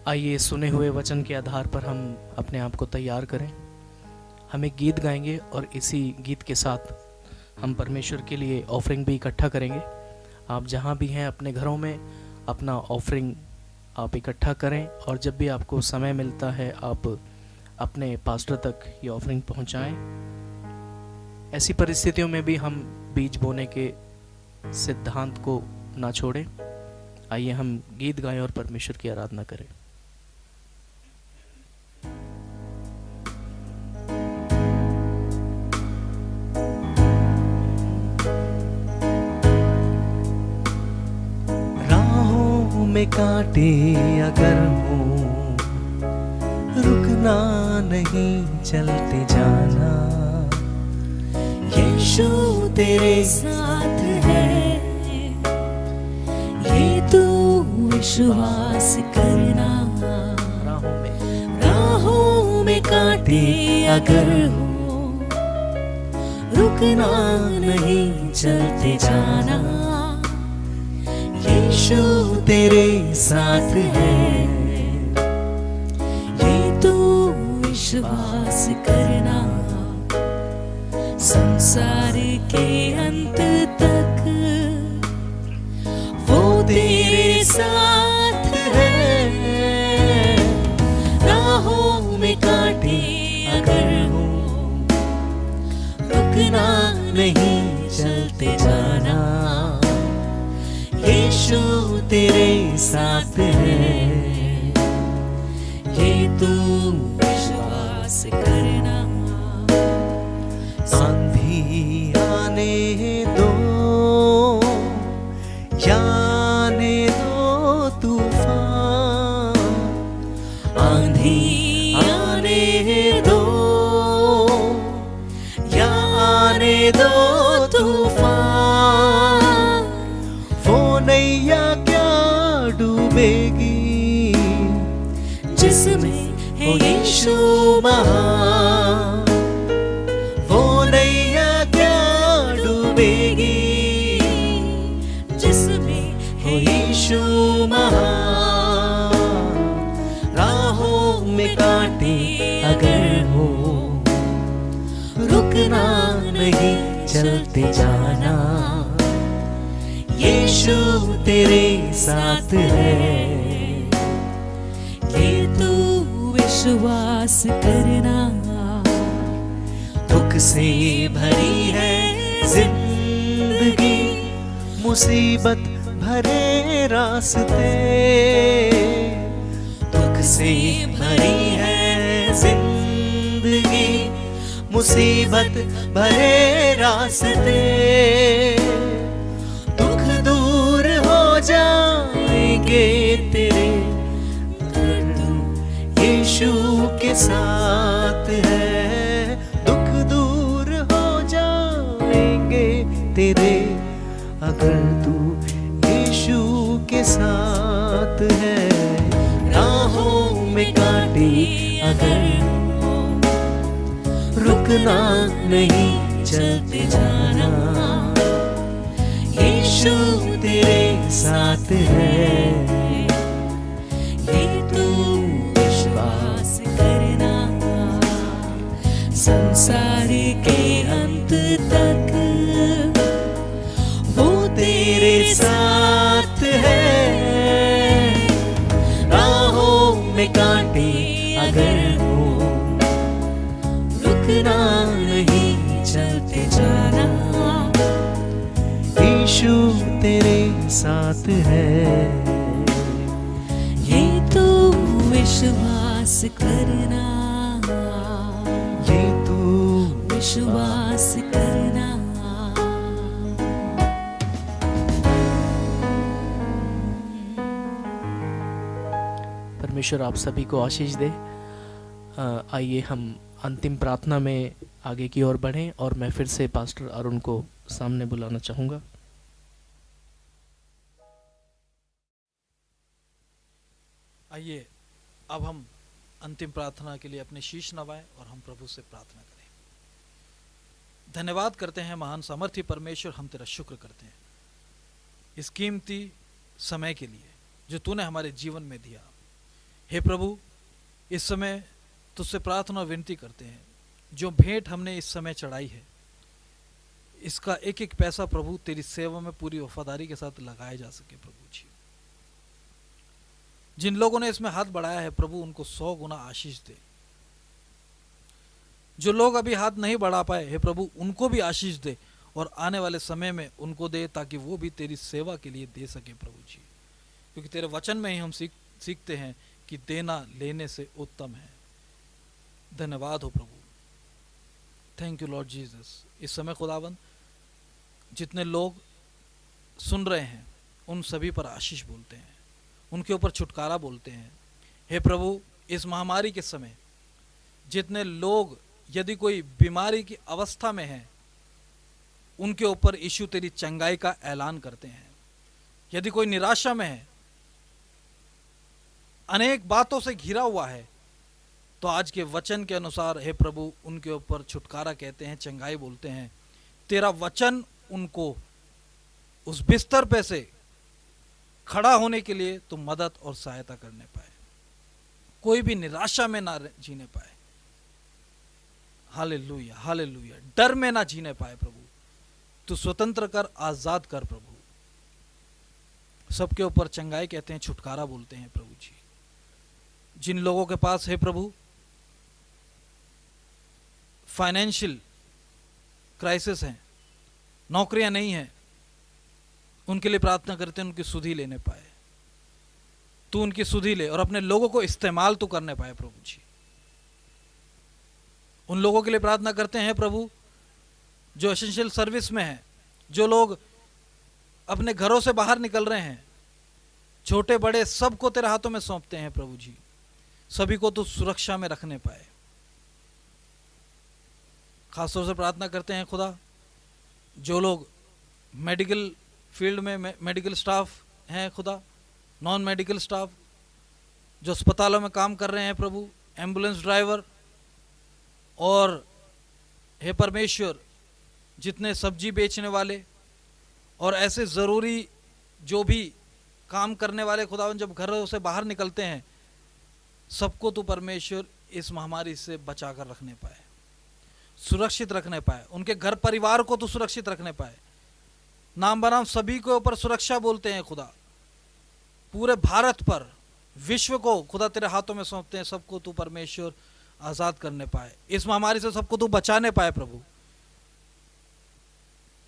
आइए सुने हुए वचन के आधार पर हम अपने आप को तैयार करें। हम एक गीत गाएंगे और इसी गीत के साथ हम परमेश्वर के लिए ऑफरिंग भी इकट्ठा करेंगे। आप जहाँ भी हैं अपने घरों में अपना ऑफरिंग आप इकट्ठा करें और जब भी आपको समय मिलता है आप अपने पास्टर तक ये ऑफरिंग पहुँचाएं। ऐसी परिस्थितियों में भी हम बीज बोने के सिद्धांत को ना छोड़ें। आइए हम गीत गाएं और परमेश्वर की आराधना करें। राहों में कांटे अगर हो, रुकना नहीं चलते जाना। यीशु तेरे साथ है, ये तू विश्वास करना। राहों में कांटे अगर हो, रुकना नहीं चलते जाना। यीशु तेरे साथ है, ये तू विश्वास करना। संसार के अंत तक वो तेरे साथ है। राहों में कांटे अगर हो, रुकना नहीं चलते जाना। यीशु तेरे साथ है, ये तू विश्वास करना। आंधी आने दो, आने दो तूफान। आंधी आने दो या आने दो तूफान। वो नैया क्या डूबेगी जिसमें है यीशु महान। वो नैया क्या डूबेगी जिसमें है यीशु महान। राहों में कांटे अगर हो, रुकना नहीं चलते जाना। यीशु तेरे साथ है, ये तू विश्वास करना। दुख से भरी है जिंदगी, मुसीबत भरे रास्ते। दुख से भरी है जिंदगी, मुसीबत भरे रास्ते। दुख दूर हो जाएंगे तेरे, अगर तू यीशु के साथ है। दुख दूर हो जाएंगे तेरे, अगर तू यीशु के साथ है। राहों में कांटे अगर हो, रुकना नहीं चलते जाना। यीशु तेरे साथ है, ये तू विश्वास करना। संसार के अंत तक वो तेरे साथ है। राहों में कांटे अगर हो, रुकना नहीं चलते जाना। यीशु तेरे साथ है, ये तू विश्वास करना, ये तू विश्वास करना। परमेश्वर आप सभी को आशीष दे। आइए हम अंतिम प्रार्थना में आगे की ओर बढ़ें और मैं फिर से पास्टर अरुण को सामने बुलाना चाहूँगा। आइए अब हम अंतिम प्रार्थना के लिए अपने शीश नवाएं और हम प्रभु से प्रार्थना करें। धन्यवाद करते हैं महान सामर्थ्य परमेश्वर, हम तेरा शुक्र करते हैं इस कीमती समय के लिए जो तूने हमारे जीवन में दिया। हे प्रभु, इस समय तुझसे प्रार्थना और विनती करते हैं, जो भेंट हमने इस समय चढ़ाई है इसका एक एक पैसा प्रभु तेरी सेवा में पूरी वफादारी के साथ लगाया जा सके। प्रभु जी, जिन लोगों ने इसमें हाथ बढ़ाया है प्रभु उनको 100 गुना आशीष दे। जो लोग अभी हाथ नहीं बढ़ा पाए हे प्रभु उनको भी आशीष दे और आने वाले समय में उनको दे ताकि वो भी तेरी सेवा के लिए दे सके प्रभु जी, क्योंकि तेरे वचन में ही हम सीखते हैं कि देना लेने से उत्तम है। धन्यवाद हो प्रभु, थैंक यू लॉर्ड जीसस। इस समय खुदावन जितने लोग सुन रहे हैं उन सभी पर आशीष बोलते हैं, उनके ऊपर छुटकारा बोलते हैं। हे प्रभु, इस महामारी के समय जितने लोग यदि कोई बीमारी की अवस्था में हैं उनके ऊपर यीशु तेरी चंगाई का ऐलान करते हैं। यदि कोई निराशा में है, अनेक बातों से घिरा हुआ है, तो आज के वचन के अनुसार हे प्रभु उनके ऊपर छुटकारा कहते हैं, चंगाई बोलते हैं। तेरा वचन उनको उस बिस्तर पे से खड़ा होने के लिए तुम मदद और सहायता करने पाए, कोई भी निराशा में ना जीने पाए। हालेलुया हालेलुया, डर में ना जीने पाए प्रभु। तू स्वतंत्र कर, आजाद कर प्रभु। सबके ऊपर चंगाई कहते हैं, छुटकारा बोलते हैं प्रभु जी। जिन लोगों के पास है प्रभु फाइनेंशियल क्राइसिस है, नौकरियां नहीं है, उनके लिए प्रार्थना करते हैं उनकी सुधि लेने पाए। तू उनकी सुधि ले और अपने लोगों को इस्तेमाल तू करने पाए प्रभु जी। उन लोगों के लिए प्रार्थना करते हैं प्रभु जो एसेंशियल सर्विस में है, जो लोग अपने घरों से बाहर निकल रहे हैं, छोटे बड़े सबको तेरे हाथों में सौंपते हैं प्रभु जी। सभी को तू सुरक्षा में रखने पाए। खासतौर से प्रार्थना करते हैं खुदा जो लोग मेडिकल फील्ड में मेडिकल स्टाफ हैं खुदा, नॉन मेडिकल स्टाफ जो अस्पतालों में काम कर रहे हैं प्रभु, एम्बुलेंस ड्राइवर, और हे परमेश्वर जितने सब्जी बेचने वाले और ऐसे ज़रूरी जो भी काम करने वाले खुदावन जब घरों से बाहर निकलते हैं, सबको तू परमेश्वर इस महामारी से बचा कर रखने पाए, सुरक्षित रखने पाए। उनके घर परिवार को तू सुरक्षित रखने पाए। नाम बनाम सभी के ऊपर सुरक्षा बोलते हैं खुदा। पूरे भारत पर, विश्व को खुदा तेरे हाथों में सौंपते हैं। सबको तू परमेश्वर आज़ाद करने पाए, इस महामारी से सबको तू बचाने पाए प्रभु।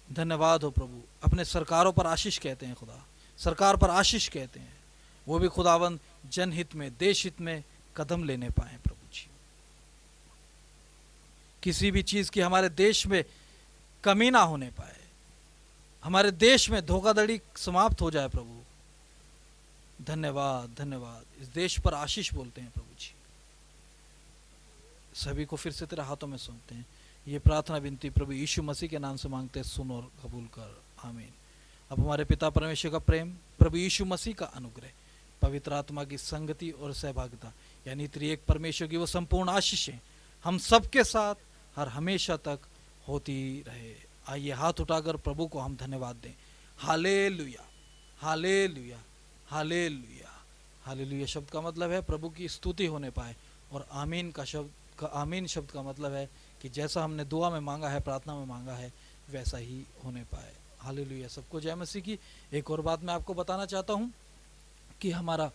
धन्यवाद हो प्रभु। अपने सरकारों पर आशीष कहते हैं खुदा, सरकार पर आशीष कहते हैं, वो भी खुदावन जनहित में, देश हित में कदम लेने पाए प्रभु जी। किसी भी चीज़ की हमारे देश में कमी ना होने पाए, हमारे देश में धोखाधड़ी समाप्त हो जाए प्रभु। धन्यवाद धन्यवाद। इस देश पर आशीष बोलते हैं प्रभु जी। सभी को फिर से तेरे हाथों में सौंपते हैं। ये प्रार्थना विनती प्रभु यीशु मसीह के नाम से मांगते हैं, सुन और कबूल कर, आमीन। अब हमारे पिता परमेश्वर का प्रेम, प्रभु यीशु मसीह का अनुग्रह, पवित्र आत्मा की संगति और सहभागिता, यानी त्रिएक परमेश्वर की वो संपूर्ण आशीषें हम सबके साथ हर हमेशा तक होती रहे। आइए हाथ उठाकर प्रभु को हम धन्यवाद दें। हालेलुया हालेलुया हालेलुया हालेलुया शब्द का मतलब है प्रभु की स्तुति होने पाए, और आमीन शब्द का मतलब है कि जैसा हमने दुआ में मांगा है, प्रार्थना में मांगा है, वैसा ही होने पाए। हालेलुया। सबको जय मसीह की। एक और बात मैं आपको बताना चाहता हूँ कि हमारा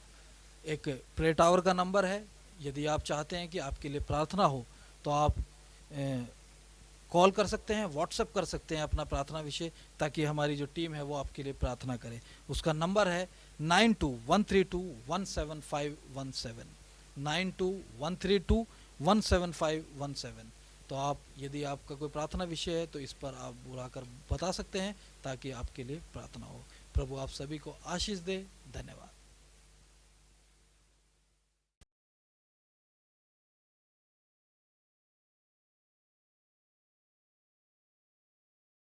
एक प्रे टावर का नंबर है। यदि आप चाहते हैं कि आपके लिए प्रार्थना हो तो आप कॉल कर सकते हैं, व्हाट्सएप कर सकते हैं अपना प्रार्थना विषय, ताकि हमारी जो टीम है वो आपके लिए प्रार्थना करे। उसका नंबर है 9213217517 9213217517। तो आप यदि आपका कोई प्रार्थना विषय है तो इस पर आप बुलाकर बता सकते हैं ताकि आपके लिए प्रार्थना हो। प्रभु आप सभी को आशीष दे। धन्यवाद।